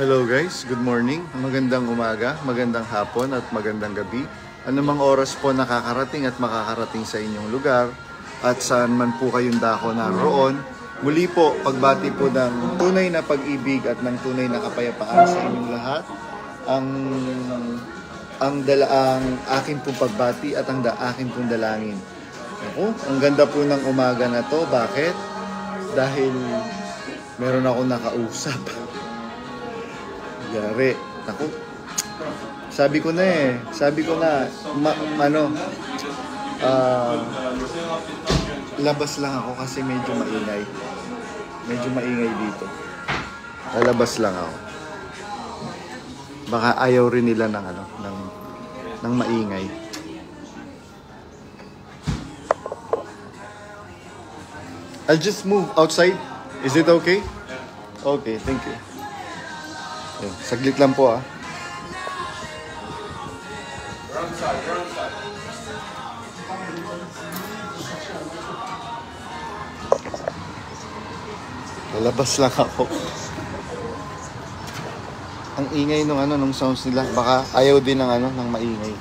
Hello guys, good morning, magandang umaga, magandang hapon at magandang gabi. Anumang oras po nakakarating at makakarating sa inyong lugar at saan man po kayong dako naroon. Muli po, pagbati po ng tunay na pag-ibig at ng tunay na kapayapaan sa inyong lahat. Ang akin pong pagbati at ang akin pong dalangin. Ako, ang ganda po ng umaga na to. Bakit? Dahil meron ako nakausap. Yari. Ako, sabi ko na, labas lang ako kasi medyo maingay. Medyo maingay dito. Lalabas lang ako. Baka ayaw rin nila ng maingay. I'll just move outside. Is it okay? Okay, thank you. Saglit lang po ah. Lalabas lang ako. Ang ingay nung sounds nila. Baka ayaw din ng maingay.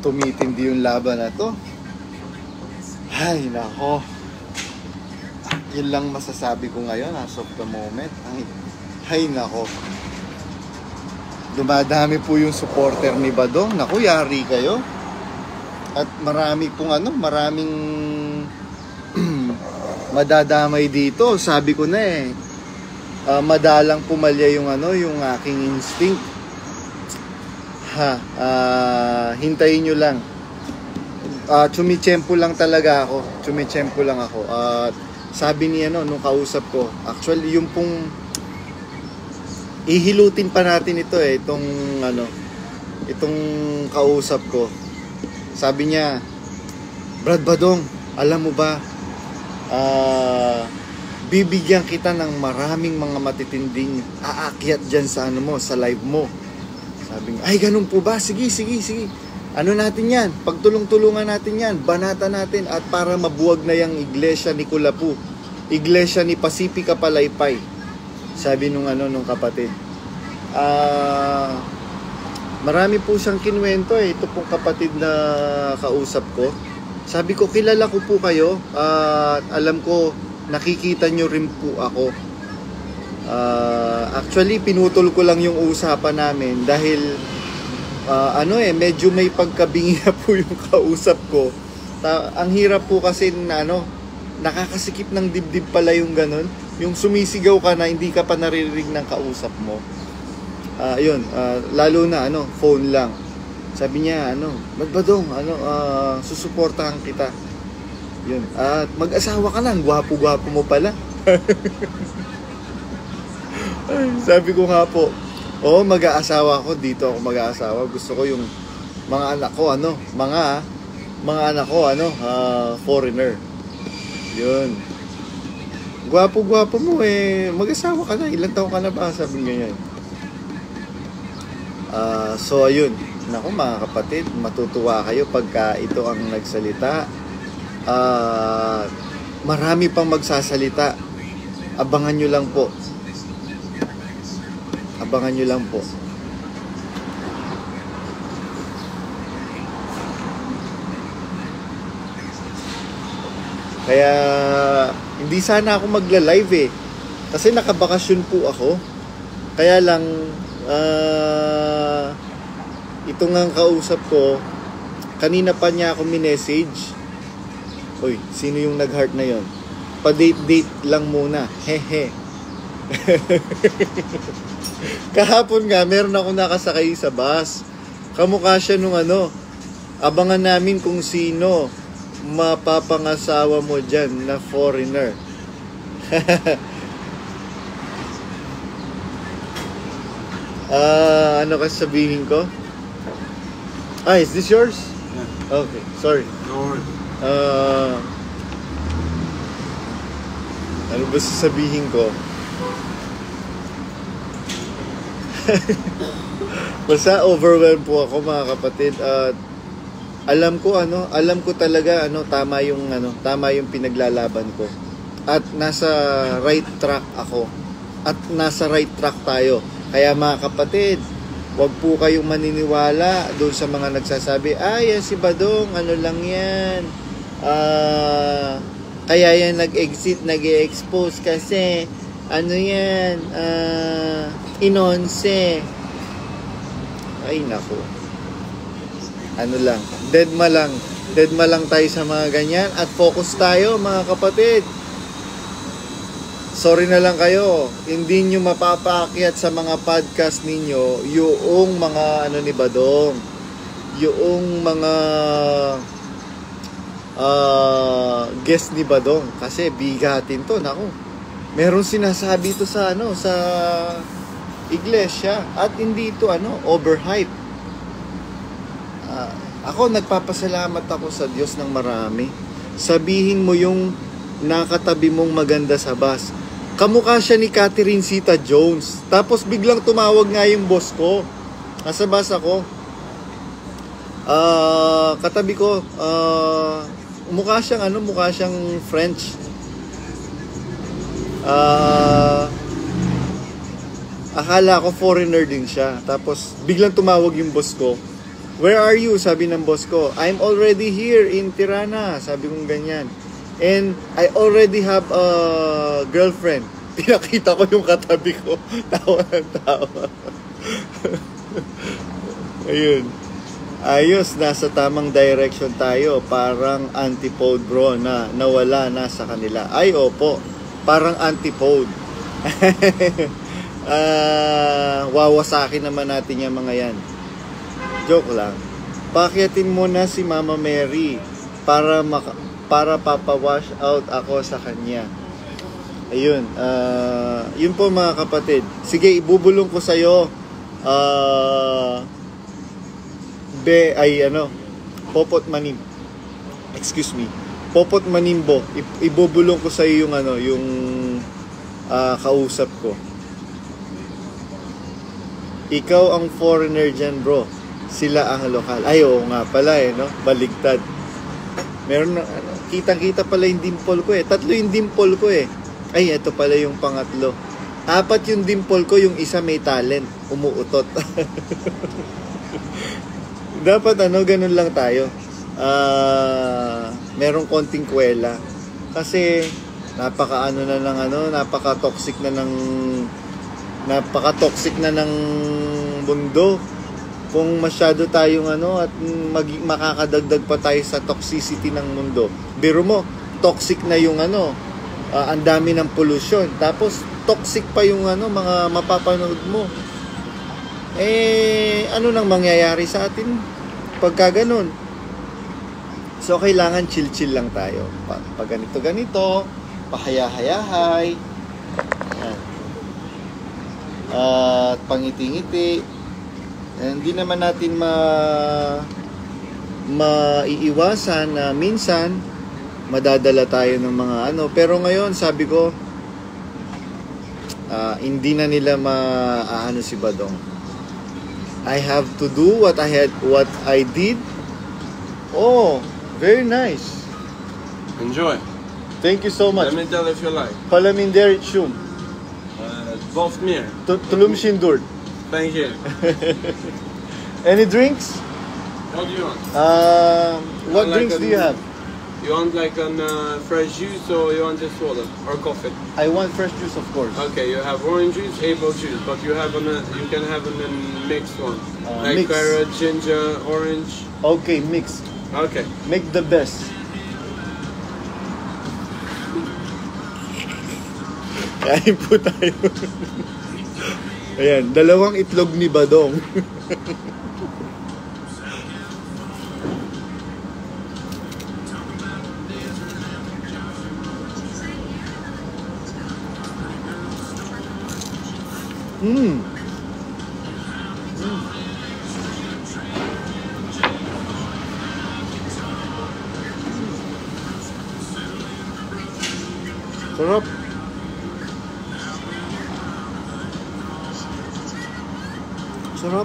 Tumitindi yung laban na to. Ay, nako. Yun lang masasabi ko ngayon as of the moment. Ay, nako. Dumadami po yung supporter ni Badong. Naku, yari kayo. At maraming madadamay dito. Sabi ko na madalang pumalya yung aking instinct. Hintayin nyo lang. Chumichempo lang talaga ako. Sabi niya nung kausap ko, actually yung pong ihilutin pa natin ito itong kausap ko. Sabi niya, Brad Badong, alam mo ba, bibigyan kita ng maraming mga matitinding aakyat dyan sa sa live mo. Sabi niya, ay ganun po ba? Sige. Ano natin yan? Pagtulong-tulungan natin yan. Banata natin at para mabuwag na yung iglesia ni Kulapu. Iglesia ni Pacifica Palaypay. Sabi nung kapatid. Marami po siyang kinwento Ito pong kapatid na kausap ko. Sabi ko, kilala ko po kayo. Alam ko, nakikita nyo rin po ako. Actually pinutol ko lang yung usapan namin dahil medyo may pagkabingi na po yung kausap ko. Ang hirap po kasi nakakasikip ng dibdib pala yung ganun, yung sumisigaw ka na hindi ka pa naririnig ng kausap mo. Lalo na phone lang. Sabi niya Badong, susuportahan kita. Yun. At mag-asawa ka na, gwapo-gwapo mo pala. Sabi ko nga po, mag-aasawa ako, dito ako mag-aasawa. Gusto ko yung mga anak ko, mga anak ko, foreigner. Yun. Gwapo-gwapo mo mag-asawa ka na, ilang taon ka na ba? Sabi niya yan. So ayun, naku mga kapatid, matutuwa kayo pagka ito ang nagsalita. Marami pang magsasalita. Abangan nyo lang po. Kaya hindi sana ako magla-live kasi nakabakasyon po ako. Kaya lang ito nga kausap ko, kanina pa niya ako minessage. Hoy, sino yung nag-heart na yon? Pa-date lang muna. Hehe. Kahapon nga, meron ako nakasakay sa bus. Kamukha siya nung abangan namin kung sino mapapangasawa mo dyan na foreigner. Ano kasi sabihin ko? Is this yours? Yeah. Okay, sorry. No worries. Ano ba sasabihin ko? Basta overwhelmed po ako mga kapatid at alam ko talaga tama yung pinaglalaban ko. At nasa right track ako. At nasa right track tayo. Kaya mga kapatid, wag po kayong maniniwala doon sa mga nagsasabi, yan si Badong, ano lang yan. Kaya yan nag-exit, nag-expose kasi ano yan, inonse. Ay nako. Ano lang, deadma lang tayo sa mga ganyan at focus tayo mga kapatid. Sorry na lang kayo, hindi nyo mapapaakyat sa mga podcast ninyo yung mga ni Badong, yung mga guest ni Badong kasi bigatin to, nako. Meron sinasabi to sa iglesia at hindi ito overhype. Ako nagpapasalamat ako sa Diyos ng marami. Sabihin mo yung nakatabi mong maganda sa bus. Kamukha siya ni Catherine Zeta-Jones. Tapos biglang tumawag nga yung boss ko. Nasa bus ako. Katabi ko, mukha siyang French. Akala ko foreigner din siya. Tapos biglang tumawag yung boss ko. Where are you? Sabi ng boss ko. I'm already here in Tirana. Sabi kong ganyan. And I already have a girlfriend. Pinakita ko yung katabi ko. Tawa ng tawa. Ayun. Ayos, nasa tamang direction tayo. Parang antipode bro na nawala na sa kanila. Ay, opo. Parang antipode. Wawasakin naman natin yung mga yan. Joke lang. Pakyatin mo na si Mama Mary para papawash out ako sa kanya. Ayun. Yun po mga kapatid. Sige, ibubulong ko sa'yo. Popot Manim. Excuse me. Popot Manimbo. Ibubulong ko sa'yo yung kausap ko. Ikaw ang foreigner dyan, bro. Sila ang lokal. Ay, oo nga pala no? Baligtad. Meron na, kitang-kita pala yung dimple ko eh. 3 yung dimple ko eh. Ay, ito pala yung pangatlo. 4 yung dimple ko, yung isa may talent. Umuutot. Dapat ganun lang tayo. Merong konting kwela. Kasi, napaka-toxic na ng mundo. Kung masyado tayong at makakadagdag pa tayo sa toxicity ng mundo. Biro mo, toxic na yung ang dami ng pollution. Tapos toxic pa yung mga mapapanood mo. Ano nang mangyayari sa atin pagka ganun? So kailangan chill lang tayo. Pag ganito, pahaya-hayahay. At pangiti-ngiti. Hindi naman natin maiiwasan na minsan madadala tayo ng mga pero ngayon sabi ko hindi na nila si Badong. I have to do what I did. Oh, very nice. Enjoy. Thank you so much. Let me tell if you like. Falaminderit Shum. Both mir. Tulum Shindur. Thank you. Any drinks? What do you want? What drinks do you have? You want like fresh juice or you want just water or coffee? I want fresh juice, of course. Okay, you have orange juice, apple juice, but you can have a mixed one, like mix. carrot, ginger, orange. Okay, mix. Okay. Make the best. Kain po tayo. Ayan, 2 itlog ni Badong. Sarap. Sarap.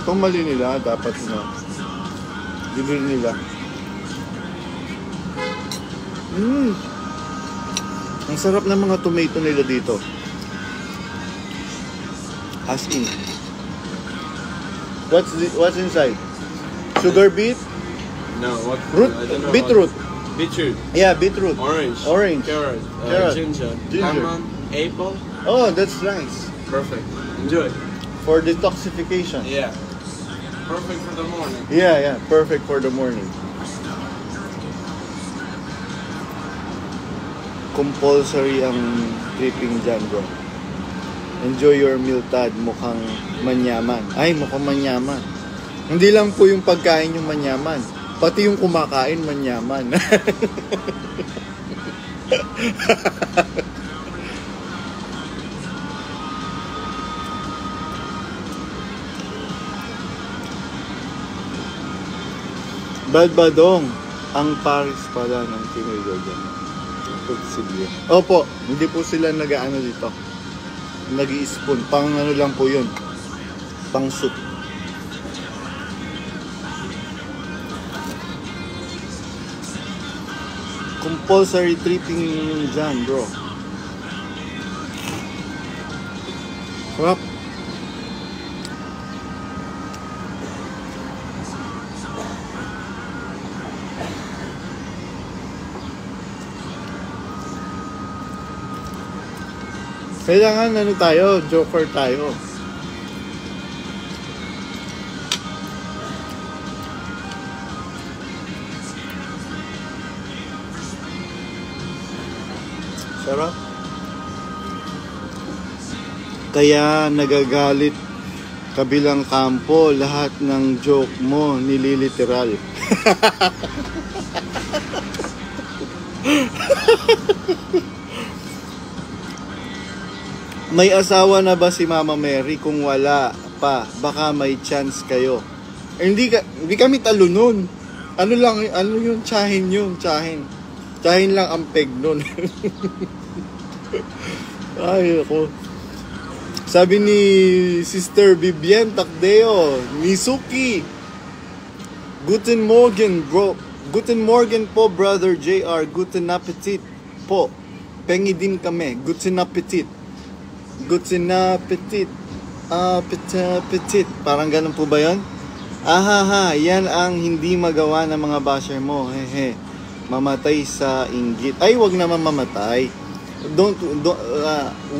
Itong mali nila, dapat na bibili nila. Ang sarap ng mga tomato nila dito. As in. What's inside? Sugar beet? No, what? Root? I don't know. Beetroot. Beetroot. Yeah, beetroot. Orange. Orange. Carrot. Carrot. Ginger. Ginger. Lemon. Apple. Oh, that's nice. Perfect. Enjoy. For detoxification. Yeah. Perfect for the morning. Yeah, perfect for the morning. Compulsory ang tripping dyan, bro. Enjoy your meal, Tad. Mukhang manyaman. Ay, mukhang manyaman. Hindi lang po yung pagkain yung manyaman. Pati yung kumakain manyaman. Badbadong. Ang Paris pala ng Tinoy dyan. Opo, hindi po sila nag-ano dito. Nag-i-spoon. Pang ano lang po yun. Pang soup. Compulsory tripping dyan, bro. Sarap. Kailangan ano tayo, joker tayo. Sarap. Kaya nagagalit kabilang kampo, lahat ng joke mo nililiteral. May asawa na ba si Mama Mary? Kung wala pa, baka may chance kayo. Hindi kami talo nun. Ano yung tsahin yun? Tsahin lang ang peg nun. Ay, ako. Sabi ni Sister Vivian Tacdeo, Misuki, Guten Morgen, bro. Guten Morgen po, Brother JR. Guten Appetit po. Pengi din kami. Guten Appetit. Guten Appetit. Appetit. Parang ganun po ba yun? Ahaha, yan ang hindi magawa ng mga basher mo. Hehe. Mamatay sa inggit. Ay, wag naman mamatay.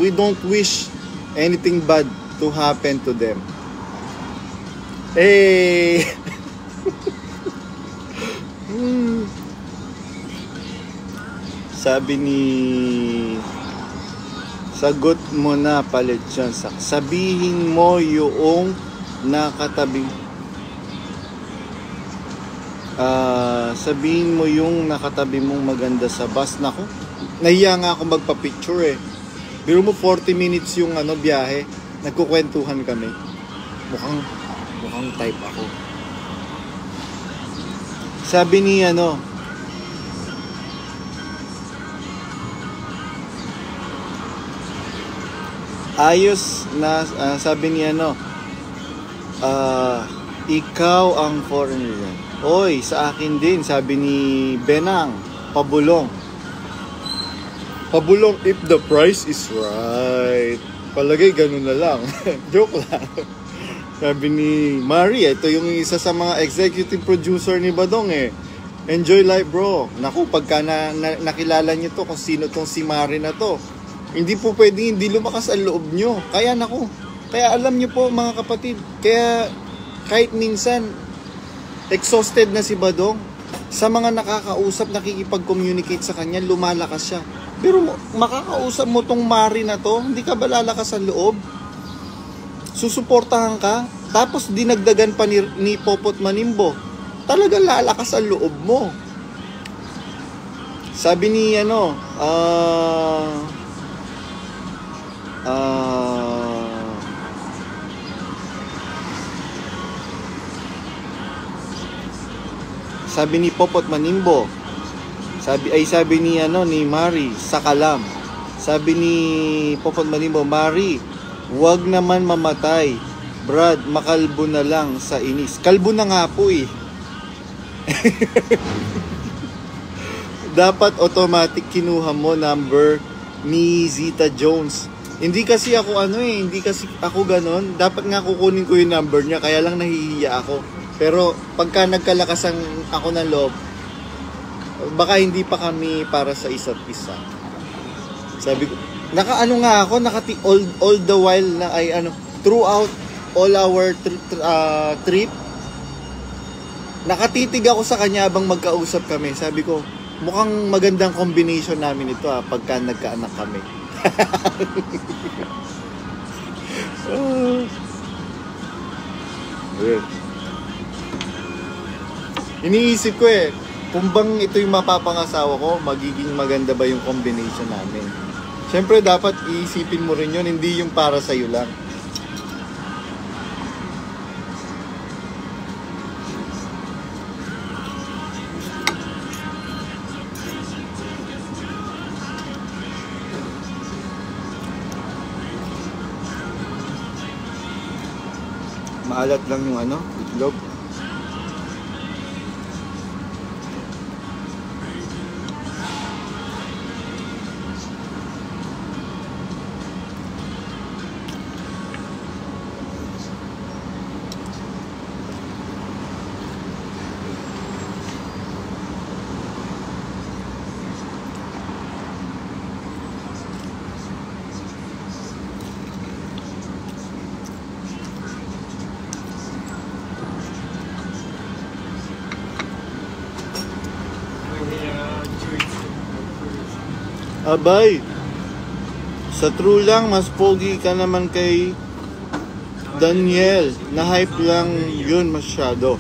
We don't wish anything bad to happen to them. Eh. Sabi ni sagot mo na palit yan. Sabihin mo yung nakatabi. Sabihin mo yung nakatabi mong maganda sa bus. Nako, nahiya nga ako magpa-picture eh. Biro mo 40 minutes yung biyahe. Nagkukwentuhan kami. Mukhang type ako. Sabi ni ayos na sabi ni ikaw ang foreigner yan. Oy, sa akin din, sabi ni Benang, pabulong if the price is right. Palagay ganun na lang. Joke lang. Sabi ni Marie, ito yung isa sa mga executive producer ni Badong eh. Enjoy life, bro. Naku, pagka nakilala niyo to kung sino tong si Marie na to, hindi po pwedeng hindi lumakas ang loob nyo. Kaya alam nyo po mga kapatid, kaya kahit minsan exhausted na si Badong, sa mga nakakausap, nakikipag-communicate sa kanya, lumalakas siya. Pero makakausap mo tong Mari na to, hindi ka ba lalakas ang loob? Susuportahan ka, tapos dinagdagan pa ni Popot Manimbo, talaga lalakas ang loob mo. Sabi ni sabi ni Popot Manimbo, sabi ni ni Mari sa Kalam, sabi ni Popot Manimbo, Mari, wag naman mamatay, Brad, makalbo na lang sa inis. Kalbo na nga po eh. Dapat automatic kinuha mo number ni Zita Jones. Hindi kasi ako hindi kasi ako ganon. Dapat nga kukunin ko yung number niya, kaya lang nahihiya ako. Pero pagka nagkalakasan ako ng loob, baka hindi pa kami para sa isa't isa. Sabi ko, nga ako, all the while na throughout all our trip, nakatitig ako sa kanya habang magkausap kami. Sabi ko, mukhang magandang combination namin ito pagka nagkaanak kami. Iniisip ko kung bang ito yung mapapangasawa ko, magiging maganda ba yung combination namin. Siyempre dapat iisipin mo rin yun, hindi yung para sa'yo lang. Maalat lang yung itlog. Abay, sa true lang, mas pogi ka naman kay Daniel. Na-hype lang yun masyado.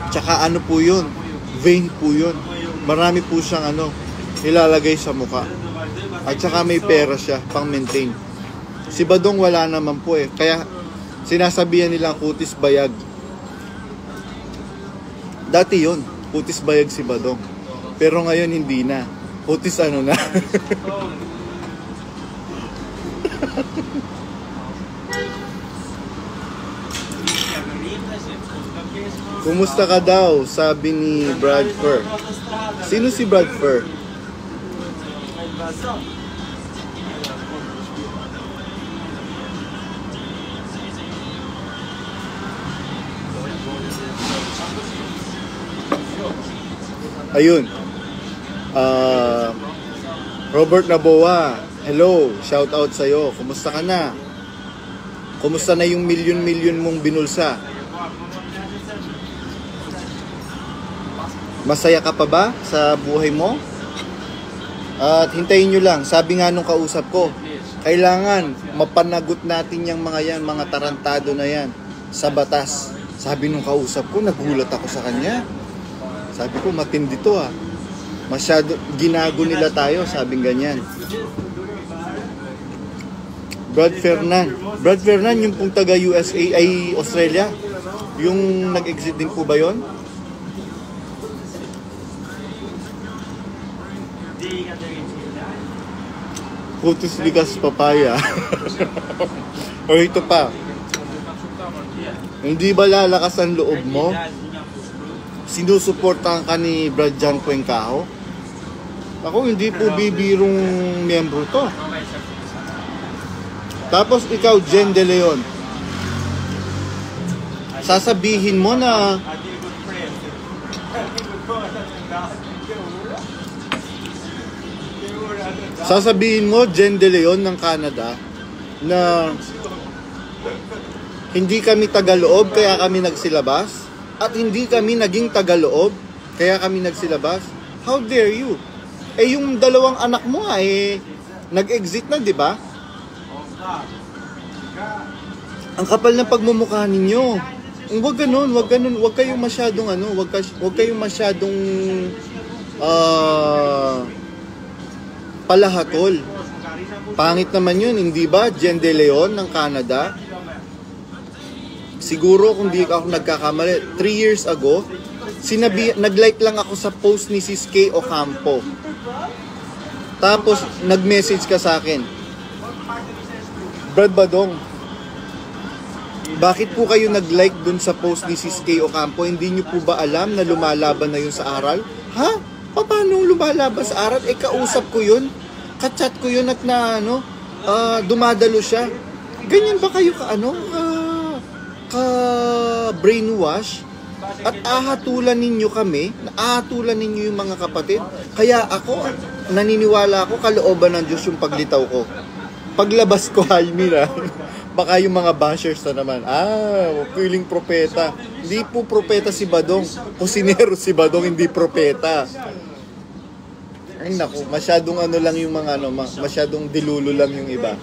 Tsaka po yun, vain po yun. Marami po siyang ilalagay sa muka. At tsaka may pera siya pang maintain. Si Badong wala naman po Kaya sinasabihan nilang kutis bayag. Dati yun, kutis bayag si Badong. Pero ngayon hindi na. Kutis na. Kumusta ka daw? Sabi ni Brad Fur. Sino si Brad Fur? Ayun. Robert Naboa, hello, shout out sa'yo. Kumusta ka na? Kumusta na yung milyon mong binulsa? Masaya ka pa ba sa buhay mo? At hintayin nyo lang, sabi nga nung kausap ko, kailangan mapanagot natin yung mga tarantado na yan sa batas. Sabi nung kausap ko, nagulat ako sa kanya. Sabi ko, matindi to Masyado, ginago nila tayo, sabing ganyan. Brad Fernan, yung pong taga USA, ay Australia. Yung nag-exit din po ba yun? Putus ligas papaya. O ito pa. Hindi ba lalakas ang loob mo? Sinusuportahan ka ni Brad Jan Cuencajo? Ako, hindi po bibirong miyembro to. Tapos ikaw, Jen De Leon, sasabihin mo na Jen De Leon ng Canada, na hindi kami tagaloob kaya kami nagsilabas, at hindi kami naging tagaloob kaya kami nagsilabas. How dare you? Yung dalawang anak mo nag-exit na, di ba? Ang kapal ng pagmumukha ninyo. Huwag kayong masyadong huwag kayong masyadong palahatol. Pangit naman yun, hindi ba? Jen De Leon ng Canada. Siguro kung di ako nagkakamali, 3 years ago, nag-like lang ako sa post ni Sis Kay Ocampo. Tapos nag-message ka sa akin, Brad Badong, Bakit po kayo nag-like dun sa post ni Sis Kay Ocampo? Hindi nyo po ba alam na lumalaban na yun sa aral? Ha? Paano lumalaban sa aral? Kausap ko yun. Ka-chat ko yun at dumadalo siya. Ganyan ba kayo brainwash? At ahatulan ninyo kami, ahatulan ninyo yung mga kapatid. Kaya ako, naniniwala ako, kalooban ng Diyos yung paglitaw ko. Paglabas ko, Almira, baka yung mga bashers na naman, feeling propeta. Hindi po propeta si Badong. Kusinero si Badong, hindi propeta. Ay naku, masyadong lang yung mga masyadong dilulo lang yung iba.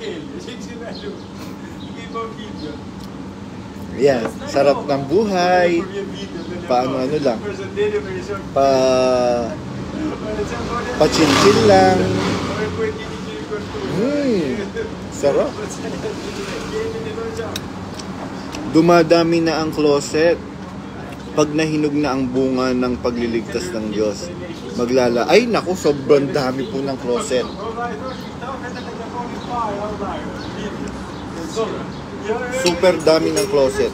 Yan, sarap ng buhay. Paano lang. Pa-chill-chill lang. Sarap. Dumadami na ang closet. Pag nahinog na ang bunga ng pagliligtas ng Diyos, ay naku, sobrang dami po ng closet. Super dami ng closet.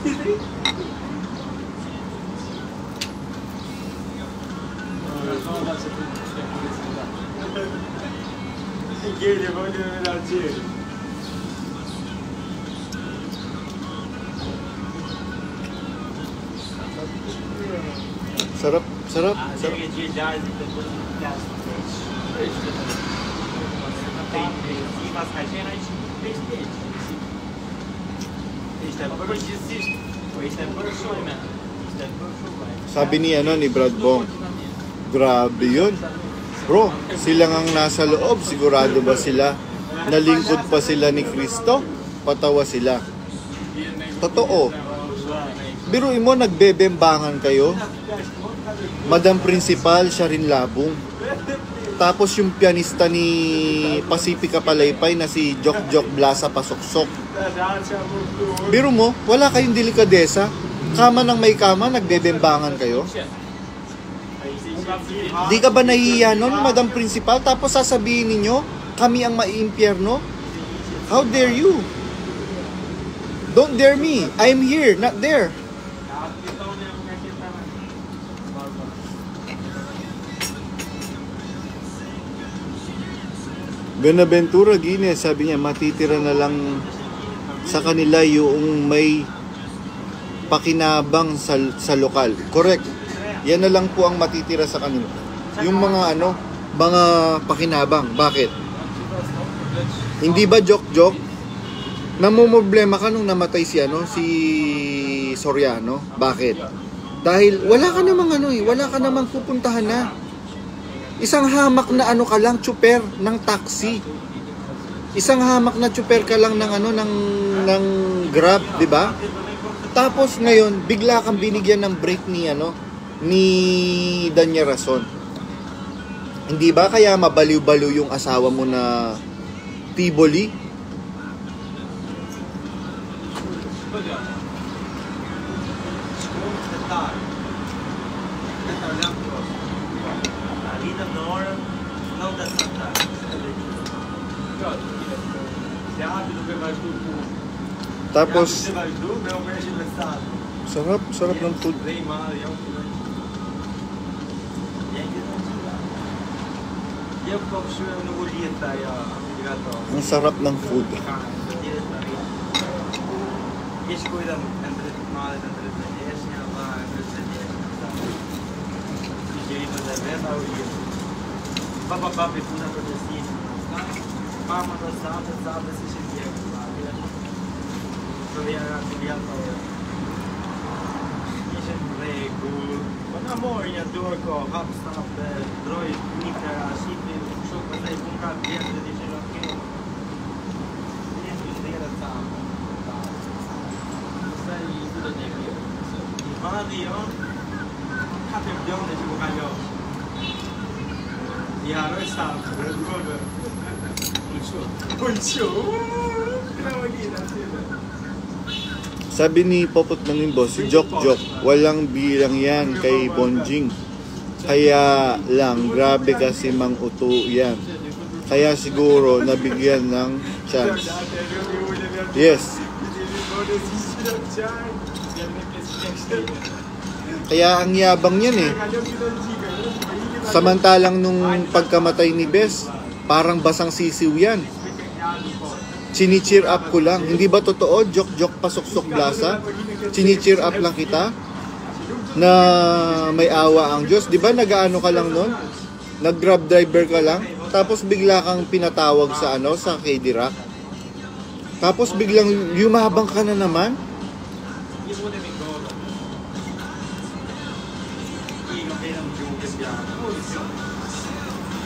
Sarap, sarap, sarap. Sabi ni Brad Bong, grabe yun. Bro, sila ngang nasa loob, sigurado ba sila? Nalingkod pa sila ni Kristo? Patawa sila. Totoo. Biruin mo, nagbebembangan kayo. Madam Principal, siya rin labong. Tapos yung pianista ni Pacifica Palaypay na si Jok Blasa Pasuksok. Biro mo, wala kayong delikadesa. Kama ng may kama, nagbebembangan kayo. Di ka ba nahihiya nun, Madam Principal? Tapos sasabihin ninyo, kami ang maiimpyerno? How dare you? Don't dare me. I'm here, not there. Benaventura Guinness, sabi niya, matitira na lang sa kanila yung may pakinabang sa lokal. Correct. Yan na lang po ang matitira sa kanila. Yung mga mga pakinabang. Bakit? Hindi ba joke? Namumblema ka nung namatay si Soriano. Bakit? Dahil wala ka namang wala ka namang pupuntahan na. Isang hamak na ka lang, tsuper ng taxi. Isang hamak na tsuper ka lang ng Grab, di ba? Tapos ngayon, bigla kang binigyan ng break ni Danya Rason. Hindi ba kaya mabaliw-baliw yung asawa mo na Tiboli? Tapos sarap ng food. Ang sarap ng food. Sabi ni Popot Manimbo, si Jok, walang bilang yan kay Bonjing. Kaya lang, grabe kasi Mang Uto yan. Kaya siguro nabigyan ng chance. Yes. Kaya ang yabang yan eh. Samantalang nung pagkamatay ni Bes, parang basang sisiw yan. Chini-cheer up ko lang. Hindi ba totoo? Joke-joke pasok-sok blasa. Chini-cheer up lang kita na may awa ang Diyos. Di ba nag-ano ka lang nun? Nag-grab driver ka lang. Tapos bigla kang pinatawag sa sa KD Rock. Tapos biglang yumabang ka na naman.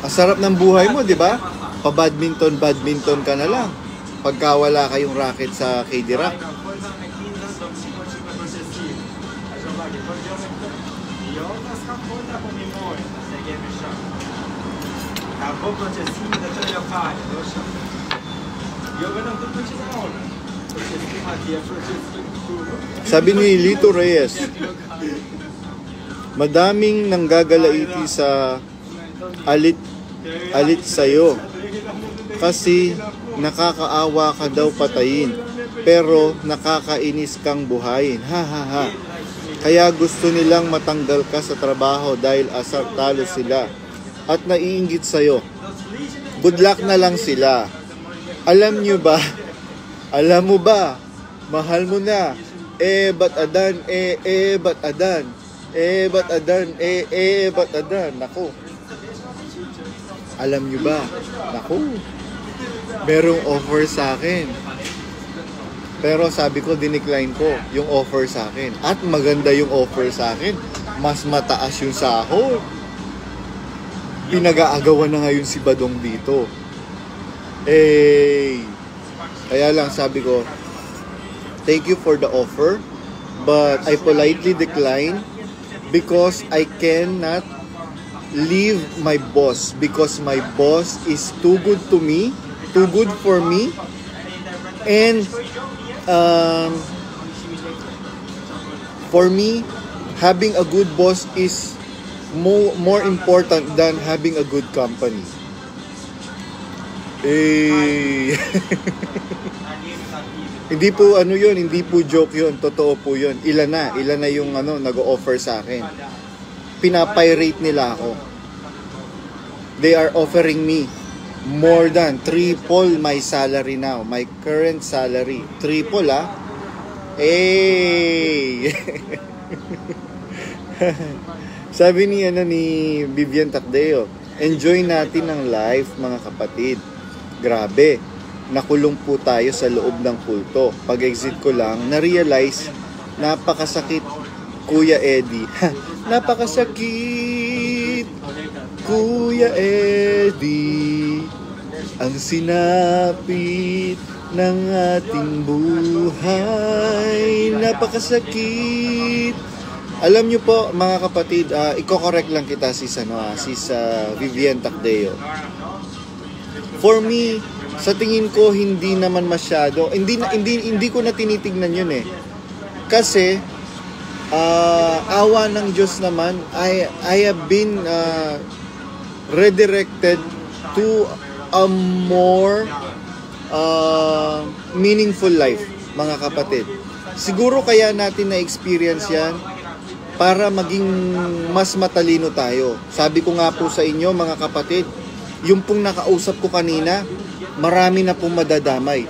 Ang sarap ng buhay mo, di ba? Pa-badminton ka na lang. Pagka wala kayong racket sa KD Rock. Sabi ni Lito Reyes, madaming nanggagalaiti sa alit sa'yo kasi nakakaawa ka daw patayin pero nakakainis kang buhayin. Ha ha ha. Kaya gusto nilang matanggal ka sa trabaho dahil asar talo sila at naiinggit sa'yo. Good luck na lang sila. Alam nyo ba? Alam mo ba? Mahal mo na. Ba't adan? Ba't adan? Ba't adan? Ba't adan? Naku. Alam nyo ba? Naku. Merong offer sa akin. Pero sabi ko, dinecline ko yung offer sa akin. At maganda yung offer sa akin. Mas mataas yung sahod. Pinag-aagawan na ngayon si Badong dito. Kaya lang sabi ko, thank you for the offer, but I politely decline because I cannot leave my boss because my boss is too good to me, too good for me, and for me, having a good boss is more important than having a good company. Hindi po yun, hindi po joke yun, totoo po yun. Ilan na yung nag-o-offer sa akin. Pinapirate nila ako. They are offering me more than triple my salary now, my current salary. Triple Sabi ni Vivian Tacdeo, enjoy natin ang life mga kapatid. Grabe, nakulong po tayo sa loob ng kulto. Pag-exit ko lang, na-realize, napakasakit, Kuya Eddie. Napakasakit, Kuya Eddie, ang sinapit ng ating buhay. Napakasakit. Alam nyo po, mga kapatid, i-correct lang kita sis Vivian Tacdeo. For me, sa tingin ko hindi naman masyado, hindi ko na tinitignan yun Kasi awa ng Diyos naman, I have been redirected to a more meaningful life, mga kapatid. Siguro kaya natin na-experience yan para maging mas matalino tayo. Sabi ko nga po sa inyo, mga kapatid, yung pong nakausap ko kanina, marami na pong madadamay.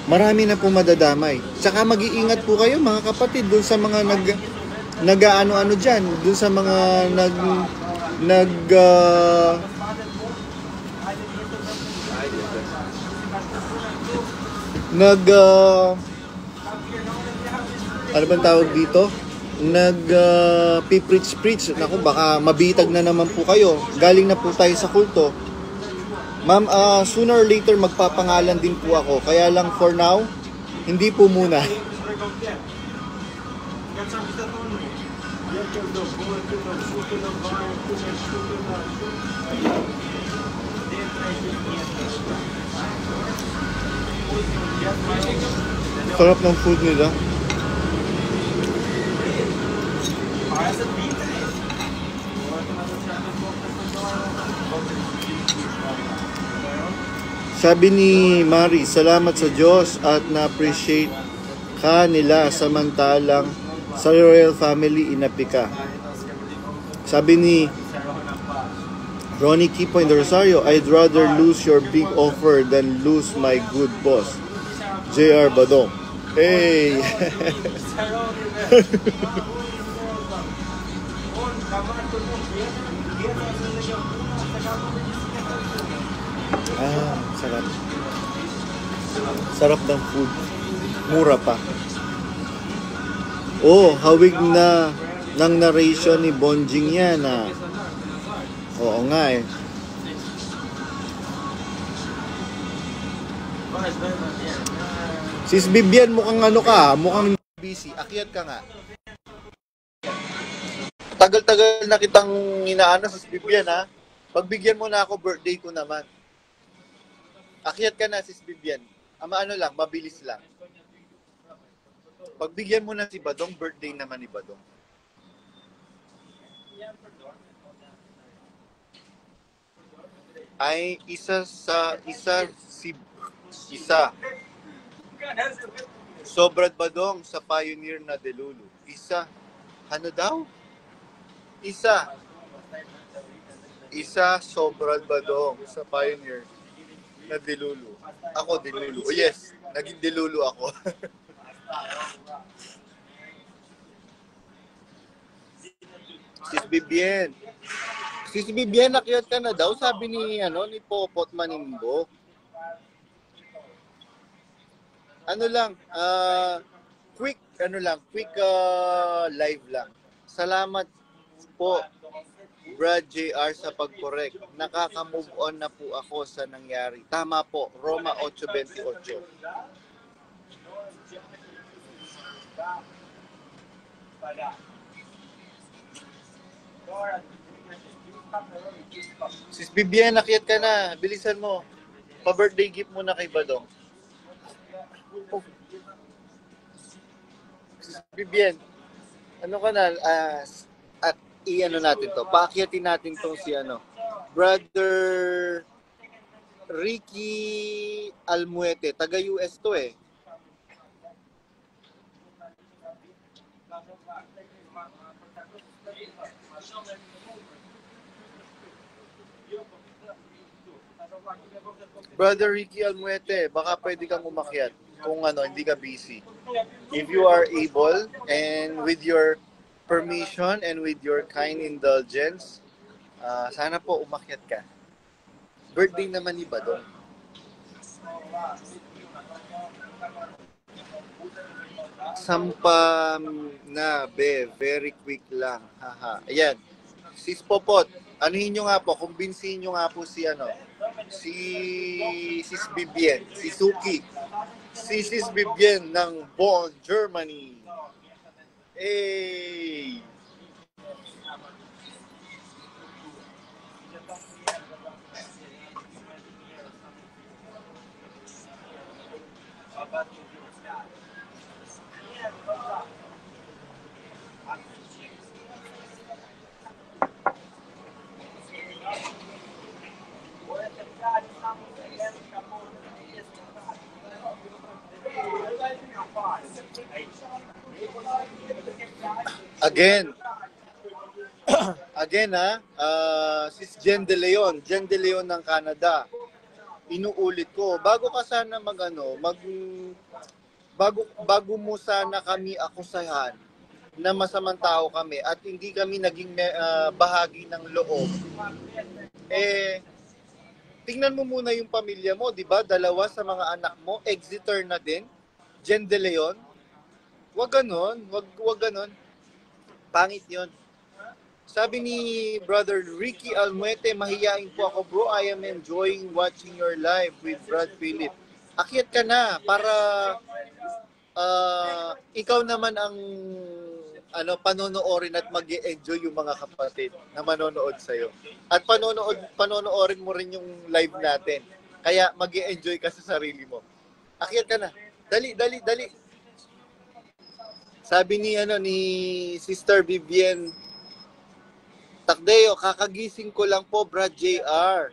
Marami na pong madadamay. Tsaka mag-iingat po kayo, mga kapatid, dun sa mga nag-ano-ano dyan, dun sa mga ano bang tawag dito? Preach. Naku, baka mabitag na naman po kayo. Galing na po tayo sa kulto. Ma'am, sooner or later magpapangalan din po ako. Kaya lang for now, hindi po muna. Sarap ng food nila. Sabi ni Mari, salamat sa Diyos at na-appreciate kanila samantalang sa royal family inapi ka. Sabi ni Ronnie Kipo in the Rosario, I'd rather lose your big offer than lose my good boss. JR Badong. Hey! Sarap. Sarap ng food. Mura pa. Oh, hawig na ng narration ni Bonjing yan Oo nga eh. Sis Bibian, mukhang ano ka, mukhang busy. Akyat ka nga. Tagal-tagal na kitang inaano, Sis Bibian ha. Pagbigyan mo na ako, birthday ko naman. Akyat ka na, Sis Bibian. Ano lang, mabilis lang. Pagbigyan mo na si Badong, birthday naman ni Badong. Ay isa. Sobrad Badong sa Pioneer na Delulu. Isa. Ano daw? Isa Sobrad Badong sa Pioneer na Delulu. Ako Delulu. Oh yes, naging Delulu ako. Sis Bibian, nakyat ka na daw, sabi ni Popot Manimbo. Quick live lang. Salamat po, Brad JR, sa pag-correct. Nakaka-move on na po ako sa nangyari. Tama po, Roma 8:28. Sis Bibian, nakyat ka na. Bilisan mo. Pa-birthday gift mo na kay Badong. Sis Bibian, ano ka na? At natin to. Paakyatin natin tong si Brother Ricky Almuete. Taga-US to eh. Brother Ricky Almuete, baka pwede kang umakyat kung hindi ka busy. If you are able and with your permission and with your kind indulgence, sana po umakyat ka. Birthday naman ni Badong. Sampam na, very quick lang. Haha. Ayan. Sis Popot, anuhin nyo nga po, kumbinsihin nyo nga po si Sis Bibian, si Suki. Si Sis Bibian ng Bonn, Germany. Hey! Again Sis Jen De Leon ng Canada. Inuulit ko, bago ka sana bago mo sana kami akusahan na masamang tao kami at hindi kami naging bahagi ng loob. Tingnan mo muna yung pamilya mo, 'di ba? Dalawa sa mga anak mo Exeter na din. Jen De Leon. Wag ganon. Pangit 'yon. Sabi ni Brother Ricky Almuete, mahiyain po ako bro. I am enjoying watching your live with Brad Philip. Akyat ka na para ikaw naman ang panonoorin at mag-enjoy yung mga kapatid na manonood sa'yo. At panonoorin mo rin yung live natin. Kaya mag-enjoy ka sa sarili mo. Akyat ka na. Dali. Sabi ni Sister Vivian Takdeo, kakagising ko lang po, Brad JR.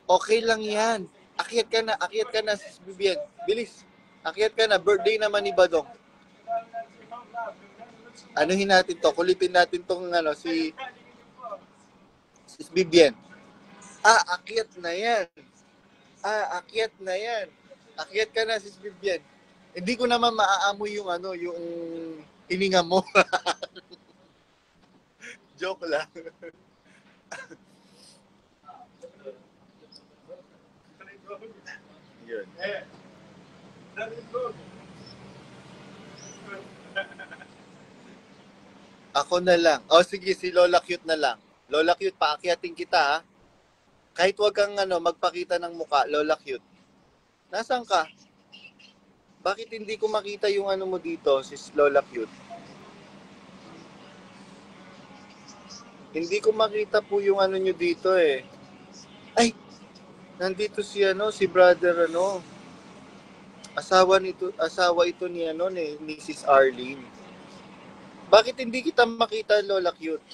Okay lang yan. Akyat ka na, Sis Vivian. Bilis. Akyat ka na, birthday naman ni Badong. Anuhin natin to, kulipin natin tong si Bibian. Akyat na yan. Akyat na yan. Akyat ka na, Sis Bibian. Hindi ko naman maaamoy yung yung hininga mo. Joke lang. Yun. Ako na lang. Sige, si Lola Cute na lang. Lola Cute, paakyatin kita, ha? Kahit wag kang magpakita ng muka, Lola Cute. Nasaan ka? Bakit hindi ko makita yung mo dito, sis Lola Cute? Hindi ko makita po yung nyo dito eh. Ay! Nandito si si brother asawa ito ni ni Mrs. Arlene. Bakit hindi kita makita, Lola Cute?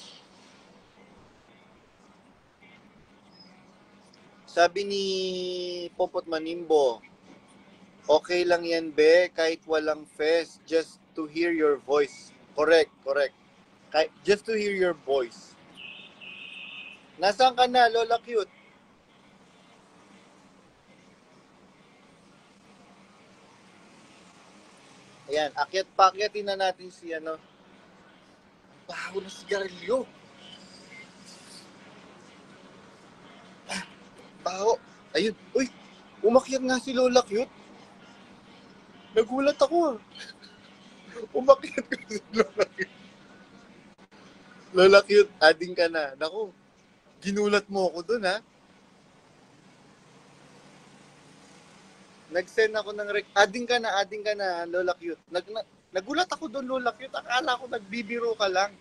Sabi ni Popot Manimbo, okay lang yan, be, kahit walang fest, just to hear your voice. Correct. Just to hear your voice. Nasaan ka na, Lola Cute? Ayan, pakyatin na natin si baho na sigarilyo. Baho. Ayun. Uy, umakyat nga si Lola Cute. Nagulat ako. Umakyat nga si Lola Cute. Lola Cute, adding ka na. Naku, ginulat mo ako dun, ha? Nag-send ako ng adding ka na, Lola Cute. Nagulat ako doon, Lola Cute. Akala ko nagbibiro ka lang.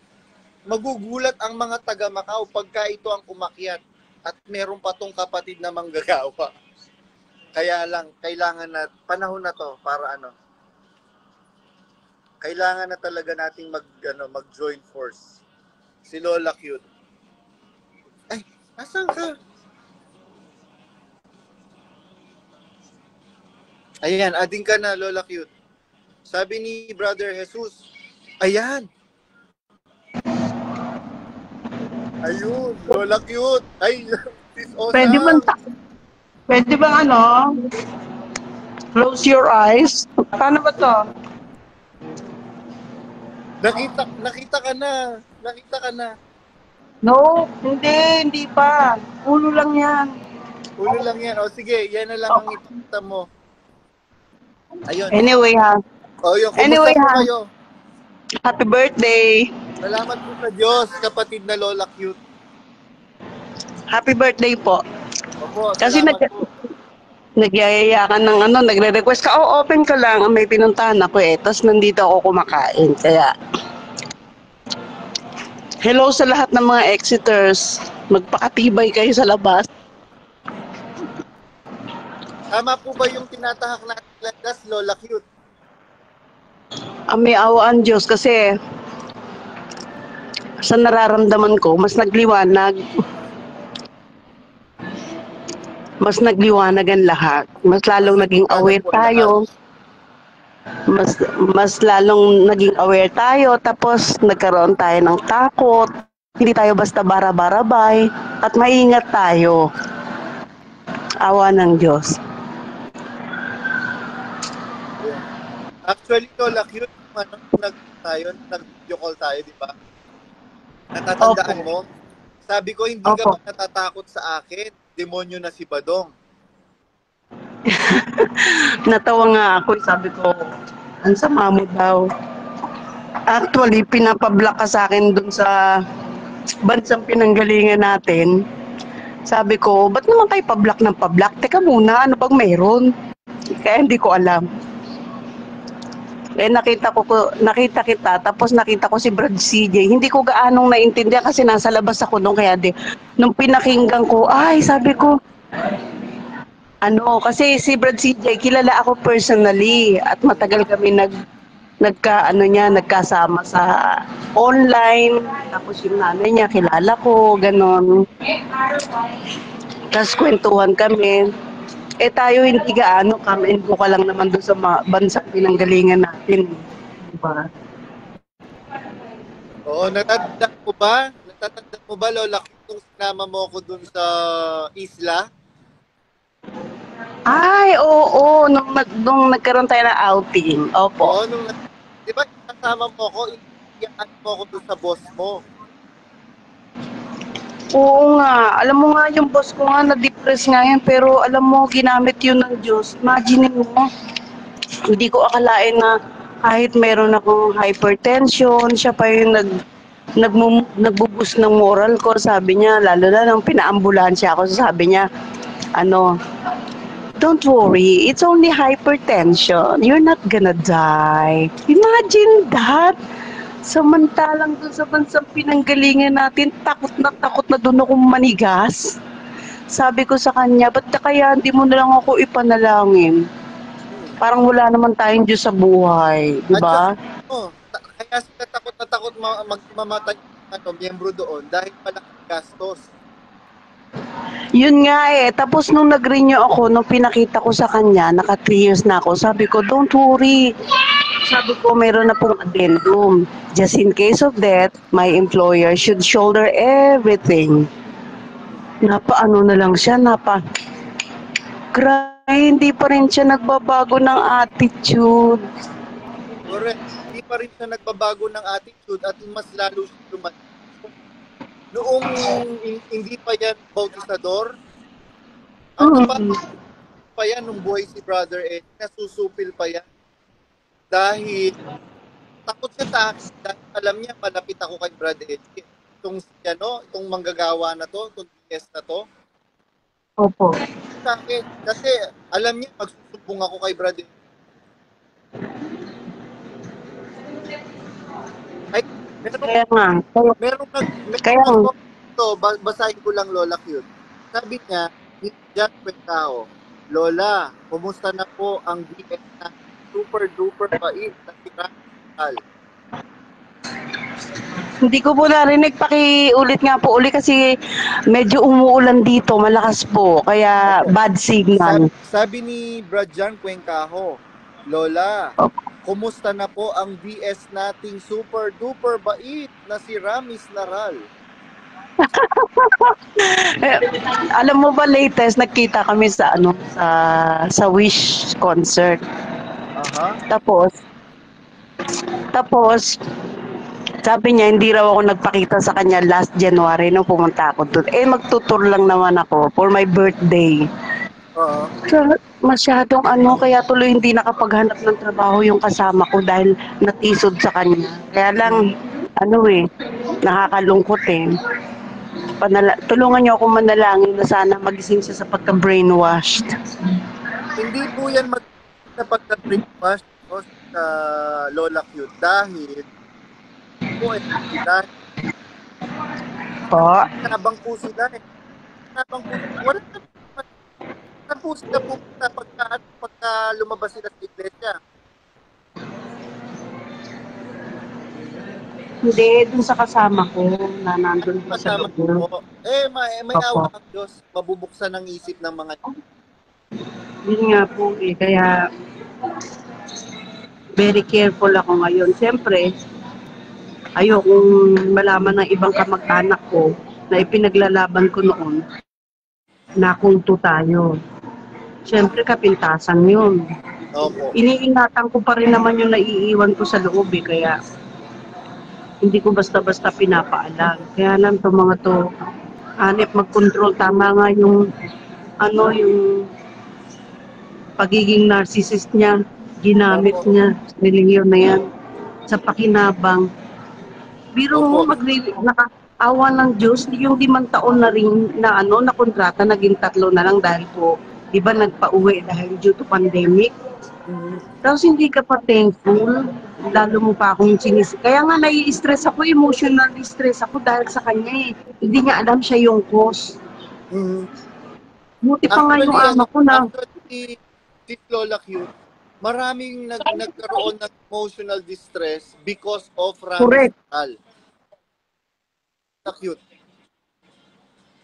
Magugulat ang mga taga Macau pagka ito ang umakyat. At meron pa tong kapatid na manggagawa. Kaya lang, kailangan na, panahon na to para kailangan na talaga nating mag-join force. Si Lola Cute. Ay, nasaan ka? Ayan, adding ka na, Lola Cute. Sabi ni Brother Jesus, ayan. Ayun, Lola Cute. Ay, sis Osa. Pwede bang close your eyes? Paano ba to? Nakita ka na. Nakita ka na. No, hindi pa. Ulo lang yan. Ulo lang yan. Sige, yan na lang ang ipakita mo. Ayun. Anyway, ha. Kumusta po kayo? Happy birthday. Salamat po sa Diyos, kapatid na Lola Cute. Happy birthday po. Opo, Kasi po. nagyayaya ka ng nagre-request ka, open ka lang, may pinuntahan ako tapos nandito ako kumakain, kaya hello sa lahat ng mga Exiters, magpakatibay kayo sa labas. Tama po ba yung tinatahak natin landas, Lola Cute? May awa ang Diyos kasi sa nararamdaman ko, mas nagliwanag ang lahat. Mas lalong naging aware tayo. Mas lalong naging aware tayo, tapos nagkaroon tayo ng takot. Hindi tayo basta bara-barabay at maingat tayo. Awa ng Diyos. Actually, Lola Cute, nag-video call tayo, di ba? Natatandaan mo? Sabi ko, hindi ka ba natatakot sa akin? Demonyo na si Badong. Natawa nga ako, sabi ko, ang sama mo daw. Actually, pinapablock ka sa akin dun sa bansang pinanggalingan natin. Sabi ko, ba't naman kayo pablock ng pablock? Teka muna, ano bang mayroon? Kaya hindi ko alam. Nakita kita, tapos nakita ko si Brad CJ. Hindi ko gaanong naintindihan kasi nasa labas ako nung kaya nung pinakinggan ko, sabi ko, kasi si Brad CJ, kilala ako personally at matagal kami nagkasama sa online. Tapos yung nanay niya, kilala ko, ganon. Tapos kwentuhan kami. Eh tayo hindi gaano, come and go ka lang naman doon sa bansang pinanggalingan natin. Diba? Oo, natatanda mo ba, Lola, kung sinama mo ako dun sa isla? Ay, oo, nung nagkaroon tayo ng outing. Opo. Oo, di ba, kasama mo ako, iiyakan mo ako dun sa boss mo. Oo nga. Alam mo nga, yung boss ko nga na-depress nga yan, pero alam mo, ginamit yun ng Diyos. Imagine mo, hindi ko akalain na kahit meron akong hypertension, siya pa yung nagbubus ng moral ko. Sabi niya, lalo na nung pinaambulansya ako, sabi niya, ano, don't worry, it's only hypertension. You're not gonna die. Imagine that. Samantalang doon sa bansang pinanggalingan natin, takot na doon akong manigas. Sabi ko sa kanya, ba't kaya hindi mo na lang ako ipanalangin? Parang wala naman tayong Diyos sa buhay, di At saka, ba? kaya sila takot na takot mamatay miyembro doon dahil malaking gastos. Yun nga eh. Tapos nung nag-renew ako, nung pinakita ko sa kanya, naka 3 years na ako, sabi ko, don't worry. Sabi ko, meron na pong addendum. Just in case of death, my employer should shoulder everything. Napaano na lang siya, grabe, hindi pa rin siya nagbabago ng attitude. Correct. Hindi pa rin siya nagbabago ng attitude at mas lalo siya lumayo. Noong hindi pa yan bautisador, pa yan nung buhay si Brother Ed, nasusupil pa yan. Dahil takot siya sa akin, dahil alam niya malapit ako kay Brother Ed. Itong manggagawa na to, itong DS na to. Opo. Sa akin, kasi alam niya magsusumbong ako kay Brother Ed. Ay, Kaya nga. Basahin ko lang, Lola Cute. Sabi niya, ni Jack Pecao, Lola, kumusta na po ang DS na super duper bait na si Rachel? Hindi ko po narinig, pakiulit nga po uli kasi medyo umuulan dito, malakas po, kaya bad signal. Sabi ni Brad Jan Cuencajo, Lola, kumusta na po ang DS nating super duper bait na si Ramis Naral? Alam mo ba latest nagkita kami sa sa Wish concert. Aha. Tapos sabi niya hindi raw ako nagpakita sa kanya last January nung pumunta ako doon. Eh magtutur lang naman ako for my birthday. Oo. Masyadong kaya tuloy hindi nakapaghanap ng trabaho yung kasama ko dahil natisod sa kanya. Kaya lang nakakalungkot eh. Tulungan niyo ako manalangin na sana magising siya sa pagka-brainwashed. Hindi po yan sa pagka-brainwash sa Lola Cute dahil nabang po sila eh. Wala na po sila pupunta pagka lumabas sila sa iglesia. Hindi, dun sa kasama ko na nandun pa sa loob. May awa ng Diyos, mabubuksan ang isip ng mga Yun nga po eh, kaya very careful ako ngayon. Siyempre, ayokong malaman ng ibang kamag-anak ko na ipinaglalaban ko noon na kulto tayo. Siyempre, kapintasan yun. Opo. Iniingatan ko pa rin naman yung naiiwan ko sa loob eh, kaya hindi ko basta-basta pinapaalam. Kaya lang to mga to, hanip mag-control. Tama nga yung yung pagiging narcissist niya, ginamit niya, nilingaw na yan, sa pakinabang. Biro mo, nakaawa ng Diyos, yung 5 taon na rin na na kontrata, naging 3 na lang dahil po, di ba nagpa-uwi dahil due to pandemic. Tapos hindi ka pa thankful, lalo mo pa akong kaya nga nai-stress ako, emotionally stress ako dahil sa kanya eh. Hindi niya alam siya yung cause. Buti pa nga yung ama ko na. Actually, si Lola Cute, maraming nagkaroon ng emotional distress because of Correct. Ramis Cute.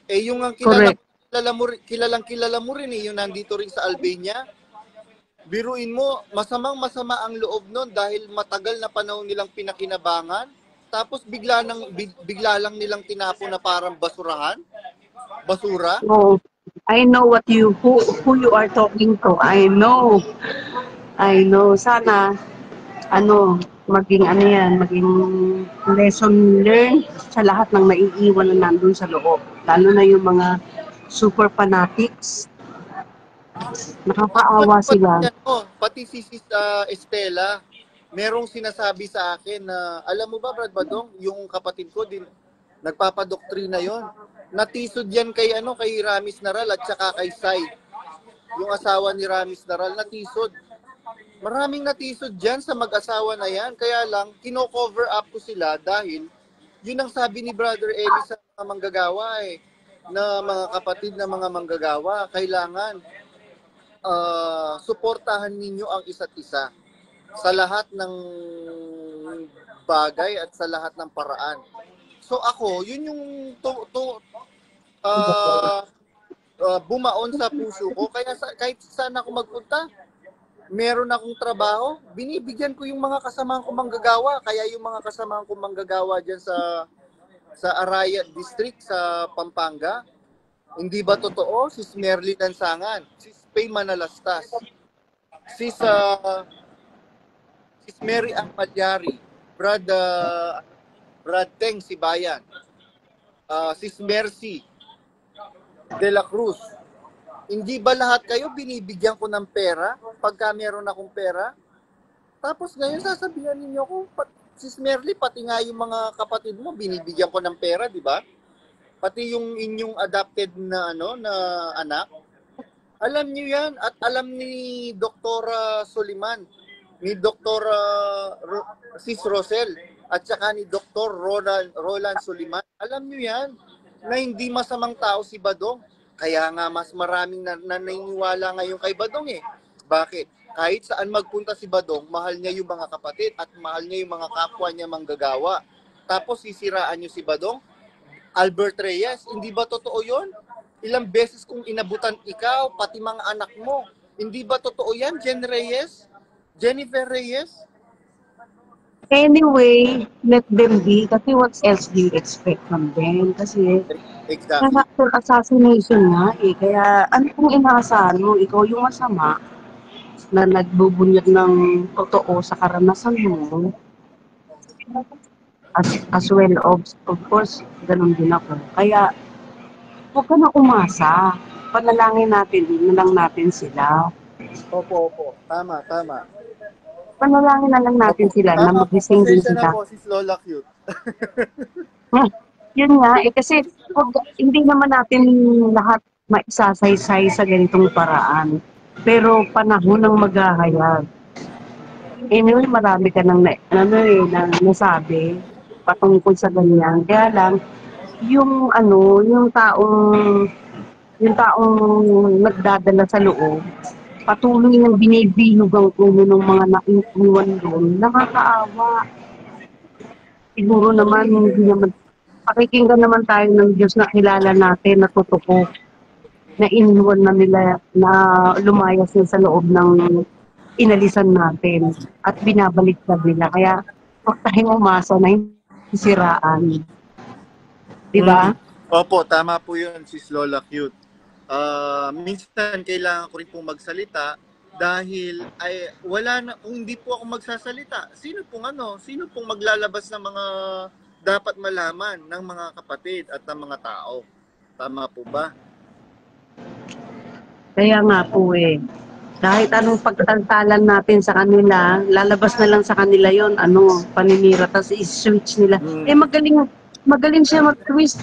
Eh yung ang kilala kilalang-kilala mo rin eh, yung nandito rin sa Albania. Biruin mo, masamang-masama ang loob nun dahil matagal na panahon nilang pinakinabangan. Tapos bigla lang nilang tinapon na parang basurahan. Basura. So, I know who you are talking to. I know. Sana, maging lesson learned sa lahat ng naiiwan na nandun sa loob. Lalo na yung mga super fanatics. Nakakaawa sila. Pati si Estela, merong sinasabi sa akin na, alam mo ba Brad Badong, yung kapatid ko din, nagpapadoktrina yon. Natisod yan kay Ramis Naral at saka kay Sai. Yung asawa ni Ramis Naral, natisod. Maraming natisod dyan sa mag-asawa na yan. Kaya lang, kino-cover up ko sila dahil yun ang sabi ni Brother Eli sa mga manggagawa na mga kapatid na mga manggagawa, kailangan suportahan ninyo ang isa't isa sa lahat ng bagay at sa lahat ng paraan. So ako, yun yung bumaon sa puso ko. Kaya kahit saan ako magpunta, meron akong trabaho, binibigyan ko yung mga kasamahan ko manggagawa. Kaya yung mga kasamahan ko manggagawa dyan sa Arayat District sa Pampanga, hindi ba totoo? Sis Merly Tansangan, Sis Pay Manalastas, Sis Mary Amalyari, Brad Teng Sibayan, Sis Mercy De La Cruz. Hindi ba lahat kayo binibigyan ko ng pera pagka meron akong pera? Tapos ngayon sasabihan ninyo ko, Sis Merly, pati nga yung mga kapatid mo binibigyan ko ng pera, di ba? Pati yung inyong adopted na na anak. Alam niyo yan at alam ni Dr. Soliman, ni Dr. Sis Rosel at saka ni Dr. Roland Soliman. Alam niyo yan na hindi masamang tao si Badong. Kaya nga mas maraming naniniwala ngayon kay Badong eh. Bakit? Kahit saan magpunta si Badong, mahal niya yung mga kapatid at mahal niya yung mga kapwa niya manggagawa. Tapos sisiraan niyo si Badong? Albert Reyes, hindi ba totoo yon? Ilang beses kong inabutan ikaw, pati mga anak mo. Hindi ba totoo yan, Jen Reyes? Jennifer Reyes? Anyway, let them be. Kasi what else do you expect from them? Kasi Exactly. character assassination nga eh. Kaya ano kung inaasahan mo? Ikaw yung masama na nagbubunyag ng totoo sa karanasan mo. As well, of course, ganun din ako. Kaya, huwag ka na umasa. Panalangin natin, na lang natin sila. Opo. Tama. Panalangin na lang natin sila na magising din Pasensya na sila. po, Sis Lola Cute. Yun nga, kasi hindi naman natin lahat maisasaysay sa ganitong paraan. Pero panahon ng maghahayag. Anyway, marami ka nang nasabi patungkol sa ganyan. Kaya lang, yung taong nagdadala sa loob, patuloy nang binibilog ang ulo ng mga naiiwan doon, nakakaawa. Siguro naman, pakikinggan naman tayo ng Diyos na kilala natin, na totoo, na iniwan na nila, na lumayas na sa loob ng inalisan natin at binabalik na nila. Kaya, huwag tayong umasa na hindi siraan. Diba? Opo, tama po yun, Sis Lola Cute. Minsan kailangan ko rin pong magsalita dahil kung hindi po ako magsasalita, sino pong maglalabas ng mga dapat malaman ng mga kapatid at ng mga tao? Tama po ba? Kaya nga po kahit anong pagtantalan natin sa kanila, lalabas na lang sa kanila yon paninira, tapos i-switch nila. Magaling siya mag-twist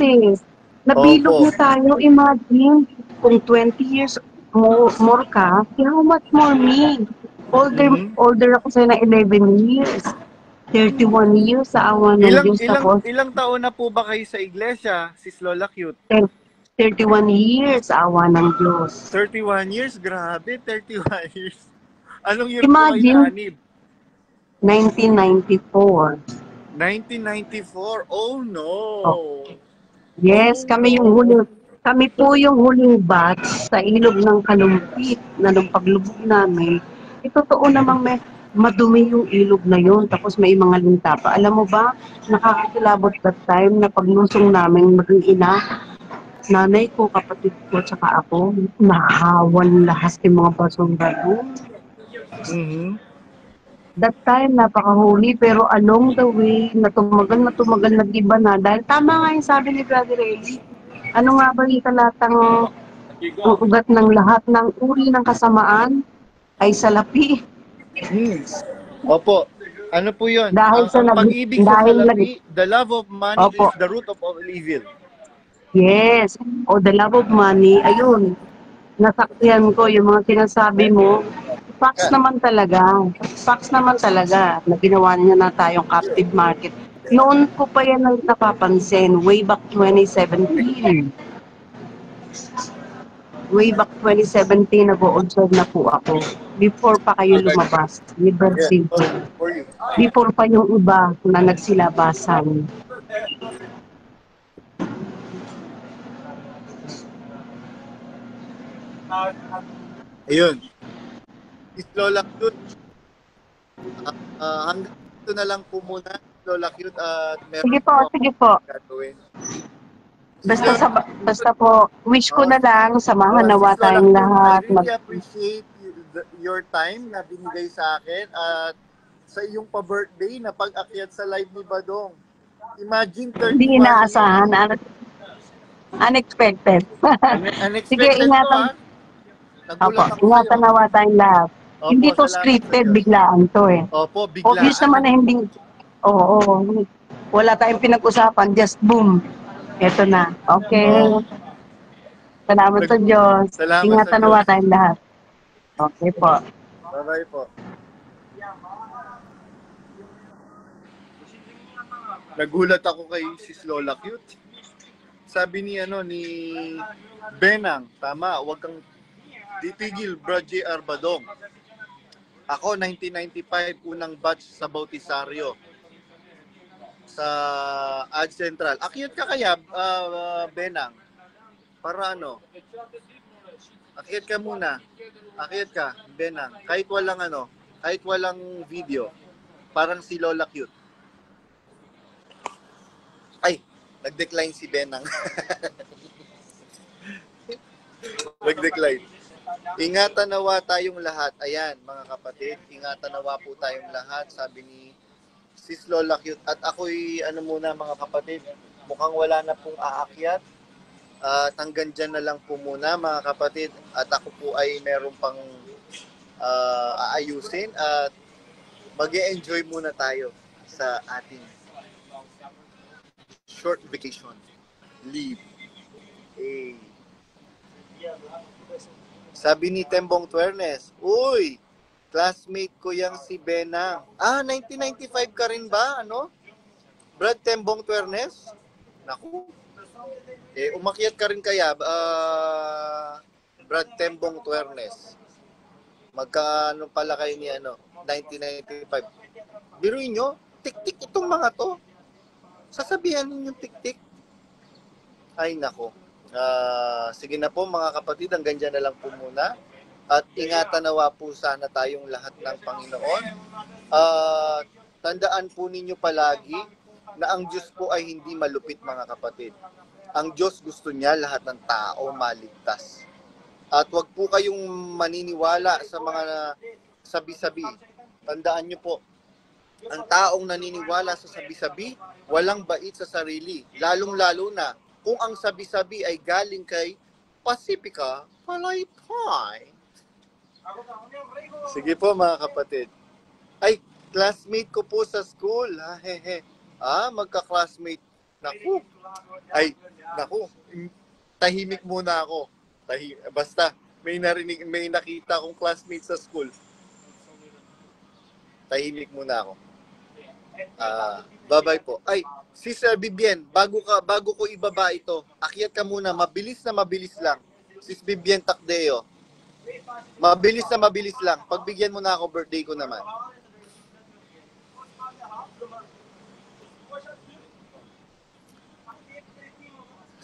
Nabilog niya tayo, imagine, kung 20 years more ka, how much more me? Older ako sa'yo na 11 years. 31 years sa awa ng Diyos. Ilang taon na po ba kayo sa iglesia, Sis Lola Cute? 31 years sa awa ng Diyos. 31 years? Grabe, 31 years. Anong year Imagine, po kayo naanib? 1994. 1994? Oh no! Yes, kami yung huli. Kami po yung huling batch sa ilog ng Kalumpit na nung paglubog namin, totoo namang may madumi yung ilog na yun, tapos may mga linta pa. Alam mo ba, nakakakilabot that time na paglusong namin maging ina, nanay ko, kapatid ko, tsaka ako, nahawan lahat yung mga basura doon. Mhm. That time, napakahuli, pero along the way, na tumagal, nag-iba na. Dahil tama nga yung sabi ni Brother Eli, ano nga ba yung talatang ang ugat ng lahat ng uri ng kasamaan ay salapi. Hmm. Opo. Ano po 'yun? Dahil sa Ang nag, pag-ibig sa dahil nag, salapi, the love of money is opo, the root of all evil. yes, o the love of money, ayun, nasaktihan ko yung mga sinasabi mo, facts naman talaga, facts naman talaga, na ginawa niya na tayong captive market. Noon ko pa yan napapansin, way back 2017. Way back 2017, nag-o-observe na po ako. Before pa kayo lumabas, ni Yeah, Bersilio. for you. Before pa yung iba na nagsilabasan. Ayun. Is Lola Cute. Hanggang dito na lang po muna, Lola Cute, at meron Sige po, po sige po. akong gagawin. Basta basta po, wish ko na lang, samahan nawa Sis Lola tayong Cute, I lahat. really appreciate your time na binigay sa akin at sa iyong pa-birthday na pag-akyat sa live ni Badong. Imagine Hindi 31 years. inaasahan, unexpected. Sige, Unexpected to, ingatan. ha? Opo, Nagulat ako ingatan sa'yo. nawa tayong lahat. Hindi Opo, to salamat sa scripted, Diyos. biglaan to eh. Opo, Obvious biglaan. naman na hindi, oo, wala tayong pinag-usapan, just boom. Eto na. Okay. Oh, Salamat sa Diyos. salamat sa Ingatan nawa Diyos. tayong lahat. Okay po. Bye-bye po. Nagulat ako kay Sis Lola Cute. Sabi ni Benang, tama, wag kang titigil, Brad J.R. Badong. Ako, 1995, unang batch sa Bautisaryo sa Ad Central. Akyat ka kaya, Benang? Para akyat ka muna. Akyat ka, Benang. Kahit walang video. Parang si Lola Cute. Ay, nag-decline si Benang. Nag-decline. Ingatan nawa tayong lahat. Ayan, mga kapatid, ingatan nawa po tayong lahat. Sabi ni Sis Lola Cute. At ako'y, muna mga kapatid, mukhang wala na pong aakyat. At hanggang dyan na lang po muna, mga kapatid. At ako po ay meron pang aayusin. At mag-e-enjoy muna tayo sa ating short vacation. Leave. Sabi ni Tembong Tuernes, uy, classmate ko yang si Benang. 1995 ka rin ba? Brad Tembong Tuernes? Naku. Umakyat ka rin kaya, Brad Tembong Tuernes. Magkano pala kayo ni 1995. Biruin nyo, tik-tik itong mga to. Sasabihan ninyong tik-tik. Ay, nako. Sige na po mga kapatid, hanggang dyan na lang po muna. At ingatan nawa po sana tayong lahat ng Panginoon. Tandaan po ninyo palagi na ang Diyos po ay hindi malupit, mga kapatid. Ang Diyos gusto niya lahat ng tao maligtas. At wag po kayong maniniwala sa mga sabi-sabi. Tandaan nyo po, ang taong naniniwala sa sabi-sabi, walang bait sa sarili. Lalong-lalo na kung ang sabi-sabi ay galing kay Pacifica Palaypay. Sige po mga kapatid. Ay, classmate ko po sa school. Magka-classmate. Naku. Tahimik muna ako. Basta, may nakita akong classmate sa school. Tahimik muna ako. Bye-bye po. Ay, Sis Bibien, bago ko ibaba ito, akyat ka muna, mabilis lang. Sis Bibien Takdeo. Mabilis lang. Pagbigyan mo na ako, birthday ko naman.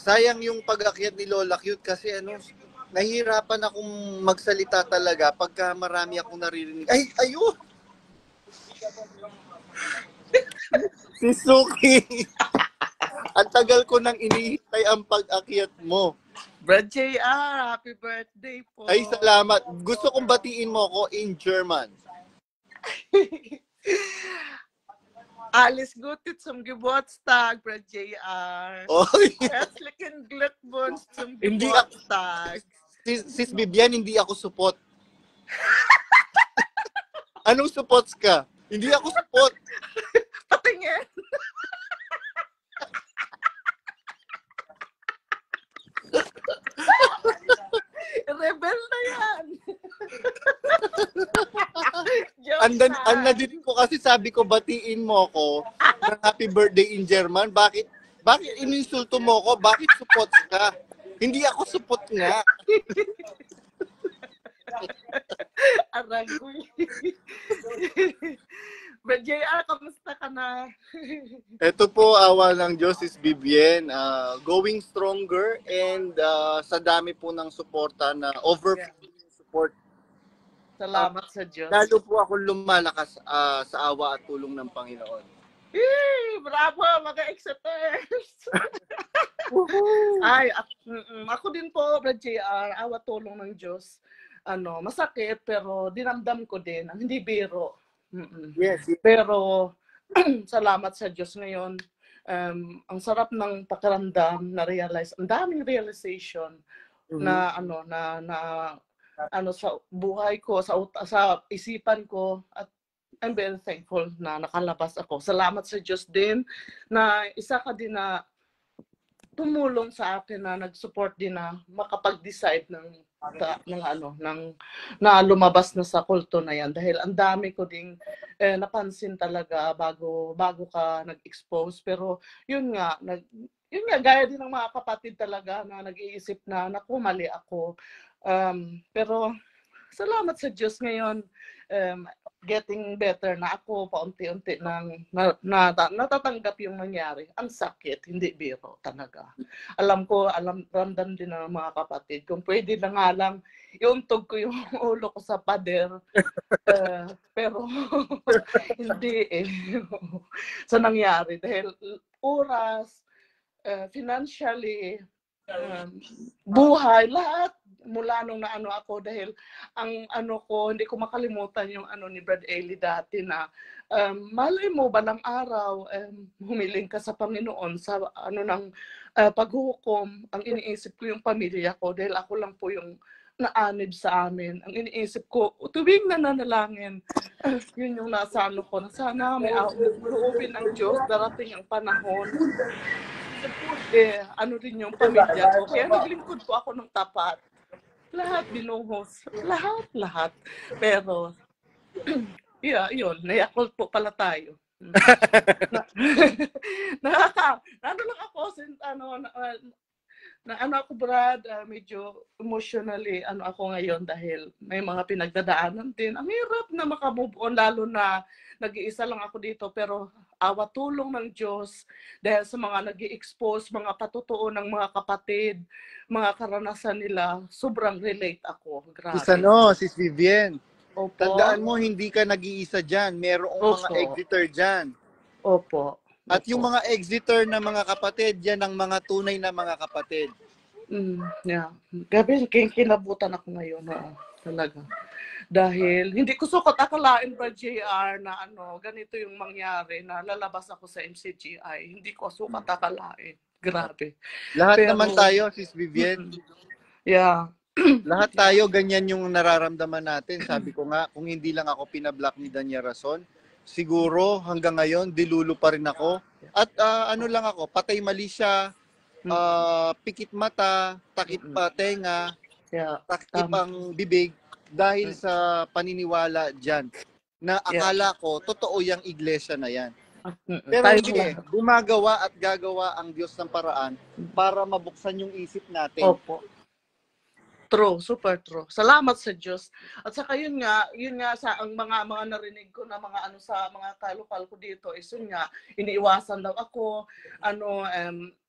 sayang yung pag-akyat ni Lola Cute kasi ano, nahihirapan akong magsalita talaga pagka marami akong naririnig. Ay, ayun! Si Suki! Ang tagal ko nang inihintay ang pag-akyat mo. Brad JR, happy birthday po. Ay, salamat. Gusto kong batiin mo ako in German. Alles Gute zum Geburtstag, Brad JR. Oy! Herzlichen Glückwunsch zum Hindi Geburtstag. Sis Bibian, hindi ako supot. Anong supots ka? Hindi ako supot. Patingin. Rebel na yan. Ang nadinig ko kasi sabi ko, batiin mo ako ng happy birthday in German. Bakit ininsulto mo ko? Bakit supots ka? Hindi ako supot nga. Aragoy. Brad JR, kamusta ka na? Ito po, awa ng Diyos is Vivien. Going stronger and sa dami po ng suporta na overflowing support. Salamat sa Diyos. Lalo po ako lumalakas sa awa at tulong ng Panginoon. Bravo, mga Exeters! Ay, ako din po, Brad JR, awa tulong ng Diyos. Masakit, pero dinamdam ko din. Ang hindi biro. Yes. Pero, salamat sa Diyos ngayon. Ang sarap ng pakiramdam na realize, ang daming realization na sa buhay ko, sa isipan ko, at I'm very thankful na nakalabas ako. Salamat sa Diyos din na isa ka din na tumulong sa akin na nag-support din na makapag-decide na lumabas na sa kulto na yan dahil ang dami ko ding napansin talaga bago ka nag-expose, pero yun nga gaya din ng mga kapatid talaga na nag-iisip na naku, mali ako, pero salamat sa Diyos ngayon, getting better na ako, paunti-unti nang natatanggap yung nangyari. Ang sakit, hindi biro talaga. Ramdam din ng mga kapatid. Kung pwede na nga lang, iuntog ko yung ulo ko sa pader. Pero hindi sa nangyari. Dahil oras, financially, buhay, lahat mula nung naano ako dahil ang hindi ko makalimutan yung ni Brad Ailey dati na malay mo balang araw humiling ka sa Panginoon sa ng paghukom. Ang iniisip ko yung pamilya ko dahil ako lang po yung naanib sa amin. Ang iniisip ko tuwing nananalangin, yun yung nasa ko na sana may loobin ng Diyos, darating ang panahon rin yung pamilya ko. Kaya naglingkod po ako ng tapat. Lahat binuhos. Lahat. Pero, yun, nayakult po pala tayo. Lang ako, ako Brad, medyo emotionally, ako ngayon dahil may mga pinagdadaanan din. Ang hirap na makamove on, lalo na nag-iisa lang ako dito, pero awa tulong ng Diyos dahil sa mga nag-i-expose, mga patutuo ng mga kapatid, mga karanasan nila, sobrang relate ako. Grabe. Sis Vivien, Opo. tandaan mo, hindi ka nag-iisa dyan. Merong mga exiter dyan. Opo. At yung mga exiter na mga kapatid, yan ang mga tunay na mga kapatid. Yeah. Gabi, kinabutan ako ngayon. Talaga. Dahil hindi ko sukat akalain ba JR na ganito yung mangyari na lalabas ako sa MCGI. Hindi ko sukat akalain. Grabe. Lahat naman tayo, Sis Vivien. Yeah. Lahat tayo, ganyan yung nararamdaman natin. Sabi ko nga, kung hindi lang ako pinablock ni Danya Rason, siguro hanggang ngayon, dilulo pa rin ako. At lang ako, patay mali siya, pikit mata, takip pa tenga, takip ang bibig. Dahil sa paniniwala dyan, na akala ko, totoo yung iglesia na yan. Pero hindi, gumagawa at gagawa ang Diyos ng paraan para mabuksan yung isip natin. Opo. True, super true. Salamat sa Diyos. At saka yun nga sa ang mga narinig ko na mga ano sa mga kalokal ko dito is yun nga, iniiwasan daw ako,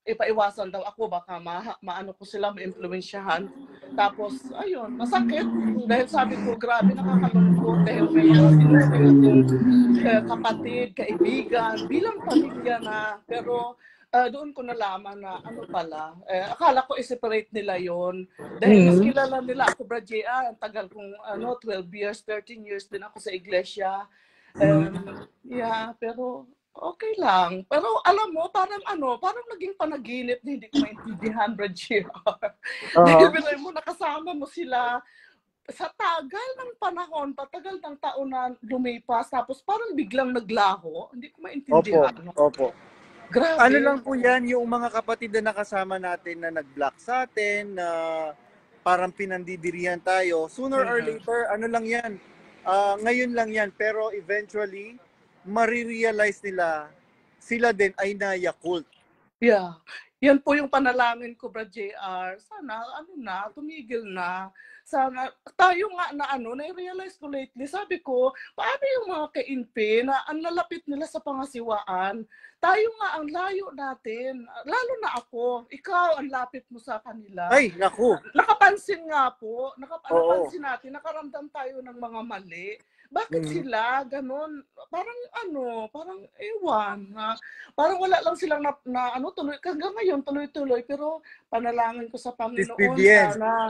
ipaiwasan daw ako baka maano ko sila, maimpluwensyahan. Tapos ayun, masakit dahil sabi ko grabe nakakalungkot dahil may mga tinuring akong kapatid, kaibigan, bilang pamilya na, pero doon ko nalaman na ano pala, akala ko i-separate nila yon dahil mas kilala nila ako, Brad JR, ang tagal kong 12 years, 13 years din ako sa iglesia. Yeah, pero okay lang. Pero alam mo, parang naging panaginip na hindi ko maintindihan, Brad JR. Dahil bilang mo, nakasama mo sila sa tagal ng panahon, patagal ng taon na lumipas, tapos parang biglang naglaho. Hindi ko maintindihan. Opo. Grabe. Ano lang po yan, yung mga kapatid na nakasama natin na nag-block sa atin, na parang pinandidirihan tayo, sooner or later, ano lang yan, ngayon lang yan, pero eventually, marirealize nila, sila din ay na-Yakult. Yeah. Yan po yung panalangin ko, Brad JR. Sana, tumigil na. Sana, tayo nga na-realize ko lately, sabi ko, paano yung mga ka-INPE na ang lalapit nila sa pangasiwaan? Tayo nga ang layo natin. Lalo na ako. Ikaw, ang lapit mo sa kanila. Ay, naku. Nakapansin nga po. Nakapansin natin, nakaramdam tayo ng mga mali. Bakit sila ganun? Parang ewan. Parang wala lang silang tuloy. Hanggang ngayon, tuloy-tuloy. Pero panalangin ko sa Panginoon.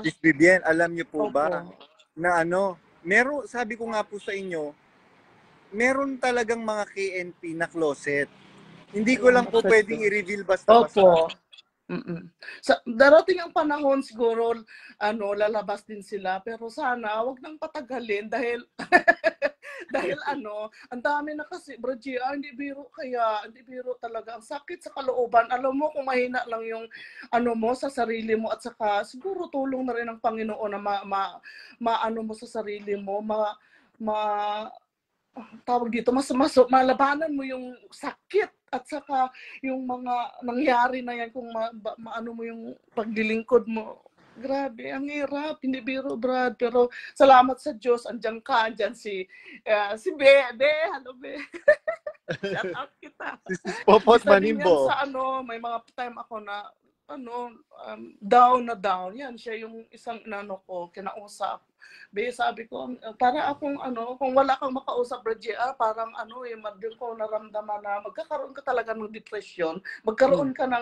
Sis Vivian, alam niyo po ba na meron, sabi ko nga po sa inyo, meron talagang mga KNP na closet. Hindi ko lang po pwedeng i-reveal basta-basta. Darating ang panahon siguro, lalabas din sila. Pero sana, wag nang patagalin dahil ang dami na kasi, Brad JR, hindi biro talaga. Ang sakit sa kalooban. Alam mo, kung mahina lang yung mo sa sarili mo at saka siguro tulong na rin ng Panginoon na maano mo sa sarili mo, tawag dito, malabanan mo yung sakit at saka yung mga nangyari na yan kung maano mo yung paglilingkod mo. Grabe, ang hirap, hindi biro, Brad. Pero salamat sa Diyos, andyan si Be. Hello, Be. Shout out kita. Si Popot Manimbo. Sa may mga time ako na down na down. Yan, siya yung isang ko, kinausap. Sabi ko, para akong kung wala kang makausap, Brad JR, parang madin ko naramdaman na magkakaroon ka talaga ng depression, magkaroon ka ng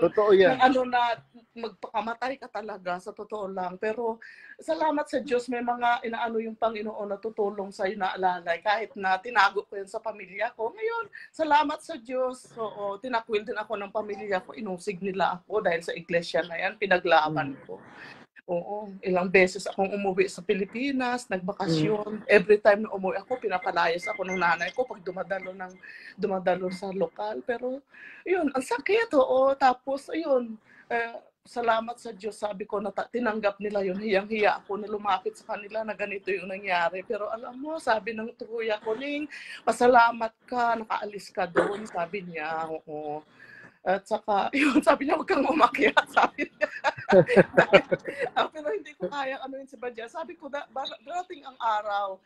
na magpakamatay ka talaga, sa totoo lang. Pero salamat sa Diyos, may mga yung Panginoon na tutulong sa'yo na alalay, kahit na tinago ko yan sa pamilya ko. Ngayon, salamat sa Diyos. Oo, tinakwil din ako ng pamilya ko, inusig nila ako dahil sa iglesia na yan, pinaglaban ko. Oo, ilang beses akong umuwi sa Pilipinas, nagbakasyon. Every time na umuwi ako, pinapalayas ako ng nanay ko pag dumadalo sa lokal. Pero, yun, ang sakit, oo. Tapos, ayun, salamat sa Diyos, sabi ko, na tinanggap nila yun. Hiyang-hiya ako na lumapit sa kanila na ganito yung nangyari. Pero alam mo, sabi ng tuya ko, Ning, pasalamat ka, nakaalis ka doon, sabi niya, oo. At saka, yun, sabi niya, huwag kang umakyat, sabi niya. Pero hindi ko kaya si Badya. Sabi ko, darating ang araw,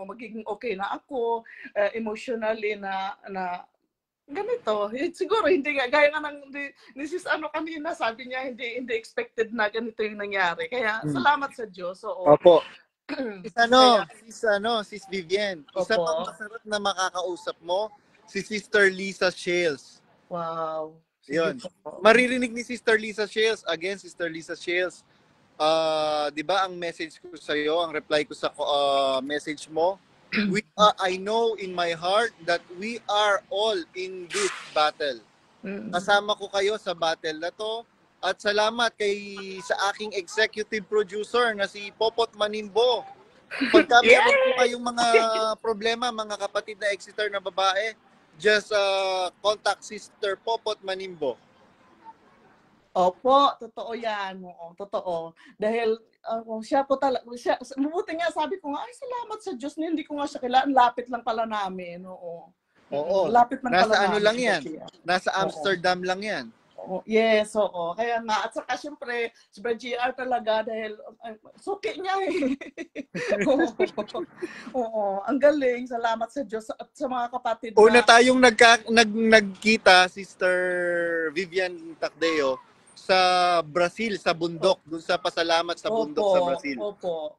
magiging okay na ako, emotionally na ganito. Siguro, hindi nga, gaya nga ni sis kanina, sabi niya, hindi expected na ganito yung nangyari. Kaya, salamat sa Diyos. Opo. Sis Vivian, isa pang masarap na makakausap mo, si Sister Lisa Shales. Wow. Yun. Maririnig ni Sister Lisa Shales. Again, Sister Lisa Shales. Di ba ang message ko sa iyo, ang reply ko sa message mo, I know in my heart that we are all in this battle. Kasama ko kayo sa battle na to. At salamat sa aking executive producer na si Popot Manimbo. Pagka meron po kayong mga problema, mga kapatid na Exeter na babae, just contact Sister Popot Manimbo. Opo, totoo yan. Oo, totoo. Dahil siya po talaga, mabuti nga sabi ko nga, ay salamat sa Diyos na hindi ko nga siya kailangan. Lapit lang pala namin. Oo. Oo. Lapit lang nasa pala lang namin. yan. Nasa Amsterdam lang yan. Oo, yes, oo. Kaya nga, at saka syempre, si GR talaga dahil suki niya eh. Oo, oo, ang galing. Salamat sa Diyos at sa mga kapatid Una na. tayong nagkita, Sister Vivian Tacdeo, sa Brazil, sa bundok, dun sa pasalamat sa bundok sa Opo, Brazil. opo.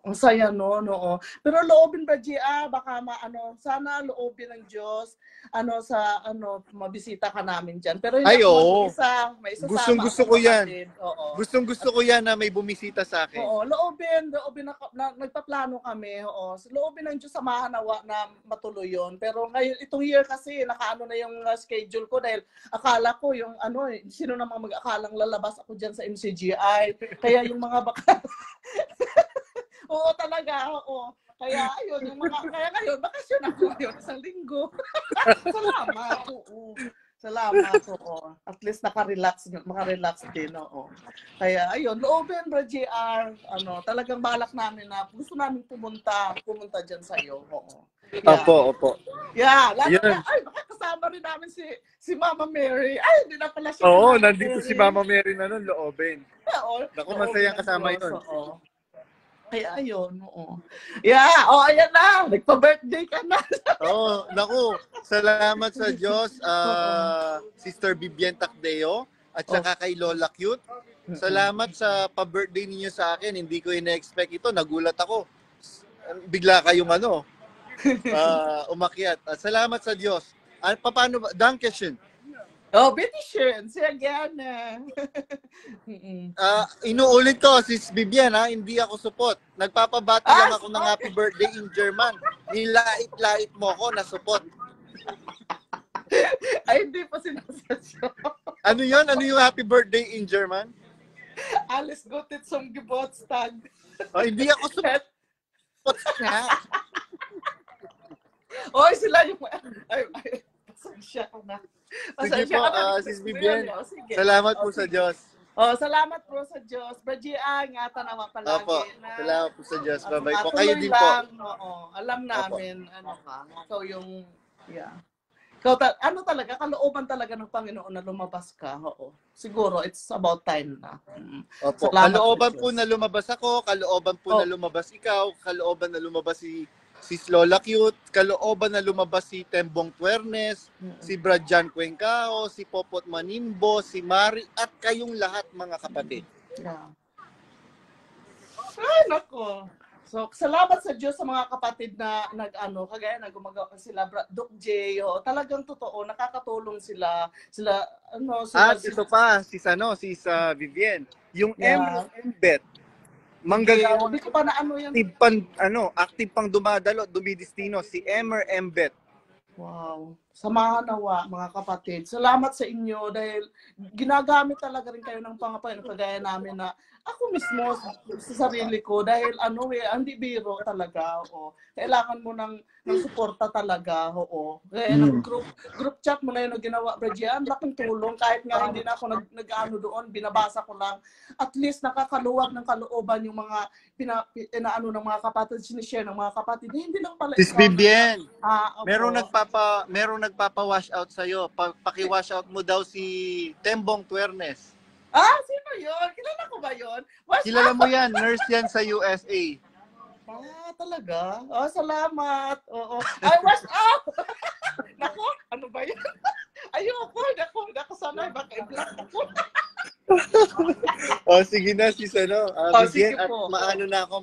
Ang saya no, oo. Pero loobin ba baka sana loobin ng Diyos sa mabisita ka namin diyan. Pero hindi Ay, ako oo. mag-isa, may isasama Gustong-gusto akong ko yan. kapatid. Oo. Gustong-gusto ko yan na may bumisita sa akin. Oo, loobin na nagpaplano kami, oo. Loobin ng Diyos samahan nawa na matuloy yon. Pero ngayon, itong year kasi, nakaano na yung schedule ko dahil akala ko yung sino namang mag-akalang lalabas ako dyan sa MCGI. Kaya yung mga baka, oo talaga, oo. Kaya ayun, kaya ngayon, bakasyon ako ngayon, isang linggo. Salamat, oo. Salamat, oo. At least maka-relax din, oo. Kaya ayun, loobin bro JR, talagang balak namin na gusto namin pumunta diyan sa iyo, oo. Yeah. Opo. Yeah, lalo Yun. na, baka kasama rin namin si Mama Mary. Ay, hindi na pala siya. Oo, nandito si Mama Mary na nun, loobin. Oo. Naku, masayang kasama yun. Oo. Kaya ayun, oo. Yeah, ayan na. Nagpa-birthday ka na. Oo, naku, salamat sa Diyos, Sister Vivian Tacdeo, at saka kay Lola Cute. Salamat sa pa-birthday ninyo sa akin. Hindi ko ina-expect ito. Nagulat ako. Bigla kayong umakyat. At salamat sa Diyos. Paano ba? Dankeschön. Oh, bitteschön. Sehr gerne. Inuulit ko, Sis Vivian, hindi ako support. Nagpapabati lang ako ng happy birthday in German. Nilait-lait mo ako na support. Ay, hindi pa sinasadya. Ano yun? Ano yung happy birthday in German? Alles Gute zum Geburtstag. Hindi ako support nga. Oy, sila yung... Ay, pasensya ka na. Sige po, Sis Vivian. Salamat po sa Diyos. Salamat po sa Diyos. Bajia, ingatan naman palagi. Opo, salamat po sa Diyos. Bye-bye po. Tuloy Kayo din po. lang, oo. Alam namin, ikaw yung, Ikaw, talaga, kalooban talaga ng Panginoon na lumabas ka, oo. Siguro, it's about time na. Opo, kalooban po na lumabas ako, kalooban po na lumabas ikaw, kalooban na lumabas si Lola Cute, kalooban na lumabas si Tembong Tuernes, si Bradjan Cuencao, si Popot Manimbo, si Mari, at kayong lahat mga kapatid. Yeah. Ay, nako. So, salamat sa Diyos sa mga kapatid na kagaya na gumagawa sila, Doc J, talagang totoo, nakakatulong sila. Ito pa, si Vivian, yung MBet, manggagawa. Hindi ko pa na yan. Active pang dumidistino, si Emer Mbet. Wow. Samahan nawa, mga kapatid. Salamat sa inyo dahil ginagamit talaga rin kayo ng Panginoon kagaya namin na ako mismo sa sarili ko dahil hindi biro talaga. Kailangan mo ng suporta talaga. Kaya group chat mo na yun na ginawa, Bridget, laking tulong kahit nga hindi na ako nag-ano doon, binabasa ko lang. At least nakakaluwag ng kalooban yung mga pinaano ng mga kapatid, sinishare ng mga kapatid. Hindi lang pala. Sis Vivian, okay. merong nagpapa-wash out sa'yo. Paki-wash out mo daw si Tembong Tuernes. Sino yun? Kilala ko ba yun? Kilala mo yan, nurse yan sa USA. Talaga? Salamat. Oo. Ay, wash out! Nako, ano ba yun? Ayoko, nako, sana baka i-block ako. Sige na, sis, sige at po. maano na ako,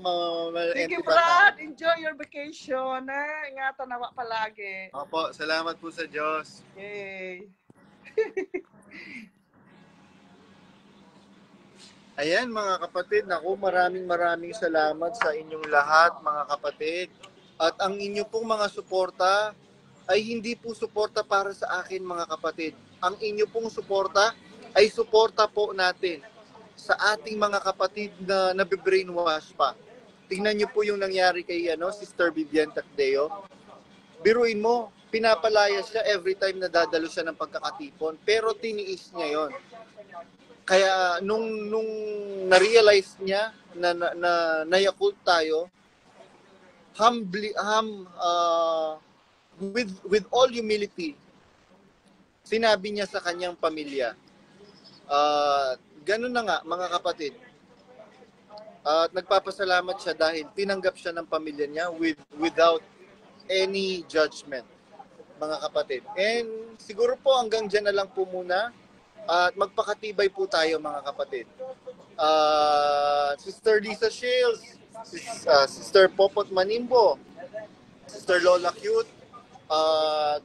Sige, Brad. Enjoy your vacation. Ingatan nawa palagi. Opo, salamat po sa Diyos. Yay. Ayan mga kapatid, maraming salamat sa inyong lahat mga kapatid. At ang inyo pong mga suporta ay hindi po suporta para sa akin mga kapatid. Ang inyo pong suporta ay suporta po natin sa ating mga kapatid na nabe-brainwash pa. Tingnan niyo po yung nangyari kay Sister Vivian Tacdeo. Biruin mo, pinapalaya siya every time na dadalo siya ng pagkakatipon. Pero tiniis niya yon. Kaya nung na-realize niya na na-Yakult tayo, with all humility, sinabi niya sa kanyang pamilya, Ganun na nga, mga kapatid. At nagpapasalamat siya dahil tinanggap siya ng pamilya niya without any judgment, mga kapatid. And siguro po hanggang dyan na lang po muna. At magpakatibay po tayo, mga kapatid. Sister Lisa Shields, Sister Popot Manimbo, Sister Lola Cute,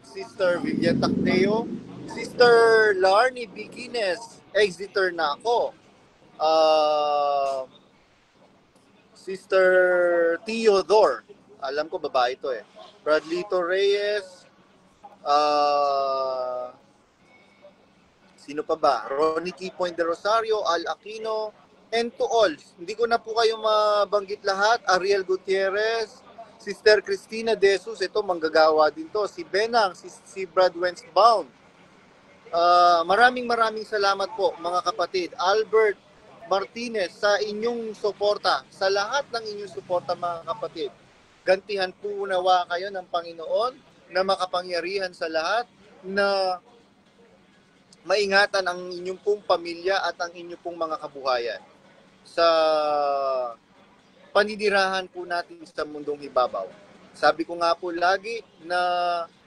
Sister Vivian Tacdeo, Sister Larnie Bikines, Exeter na ako. Sister Theodore, alam ko babae ito eh. Bradlito Reyes, sino pa ba? Ronnie Point de Rosario, Al Aquino, and to all. Hindi ko na po kayo mabanggit lahat. Ariel Gutierrez, Sister Cristina De Jesus, ito manggagawa din to. Si Benang, si Brad Wensbaum. Maraming salamat po, mga kapatid. Albert Martinez, sa inyong suporta, sa lahat ng inyong suporta, mga kapatid. Gantihan po nawa kayo ng Panginoon na makapangyarihan sa lahat, na maingatan ang inyong pong pamilya at ang inyong pong mga kabuhayan sa paninirahan po natin sa mundong hibabaw. Sabi ko nga po lagi na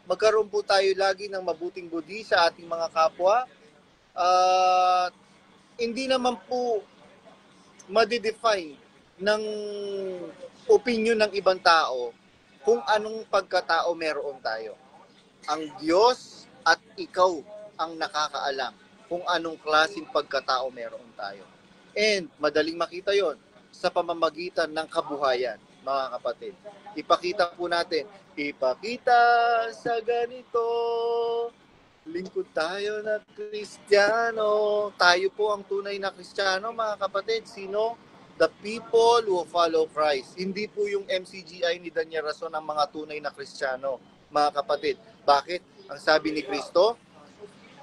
magkaroon po tayo lagi ng mabuting budi sa ating mga kapwa. Hindi naman po madidefine ng opinion ng ibang tao kung anong pagkatao meron tayo. Ang Diyos at ikaw ang nakakaalam kung anong klaseng pagkatao meron tayo. And madaling makita yon sa pamamagitan ng kabuhayan, mga kapatid. Ipakita po natin, ipakita sa ganito, lingkod tayo na Kristiyano. Tayo po ang tunay na Kristiyano, mga kapatid. Sino? The people who follow Christ. Hindi po yung MCGI ni Daniel Rason ang mga tunay na Kristiyano, mga kapatid. Bakit? Ang sabi ni Kristo,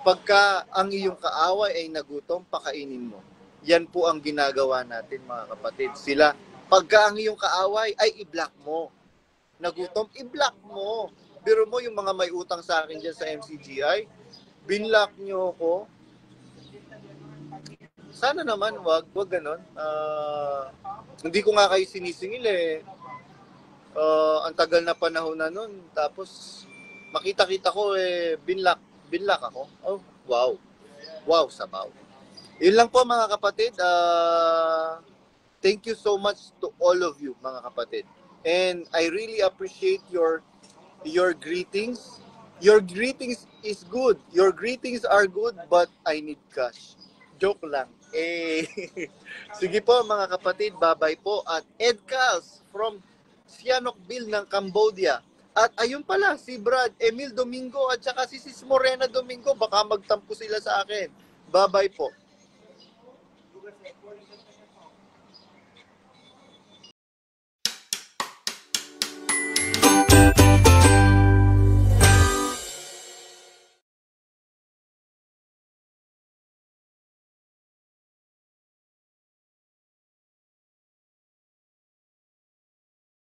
pagka ang iyong kaaway ay nagutom, pakainin mo. Yan po ang ginagawa natin, mga kapatid. Sila, pagka ang iyong kaaway ay i-block mo. Nagutom, i-block mo. Biro mo yung mga may utang sa akin dyan sa MCGI, binlock nyo ako. Sana naman, wag ganon. Hindi ko nga kayo sinisingil eh. Ang tagal na panahon na nun. Tapos, makita-kita ko eh, binlock ako. Oh, wow. Wow, sabaw. Yun lang po, mga kapatid. Thank you so much to all of you, mga kapatid. And I really appreciate your greetings. Your greetings is good. Your greetings are good, but I need cash. Joke lang. Sige po, mga kapatid. Bye-bye po. At Ed Cals from Sihanoukville ng Cambodia. At ayun pala, si Brad Emil Domingo at saka si Sis Morena Domingo. Baka magtampo sila sa akin. Bye-bye po.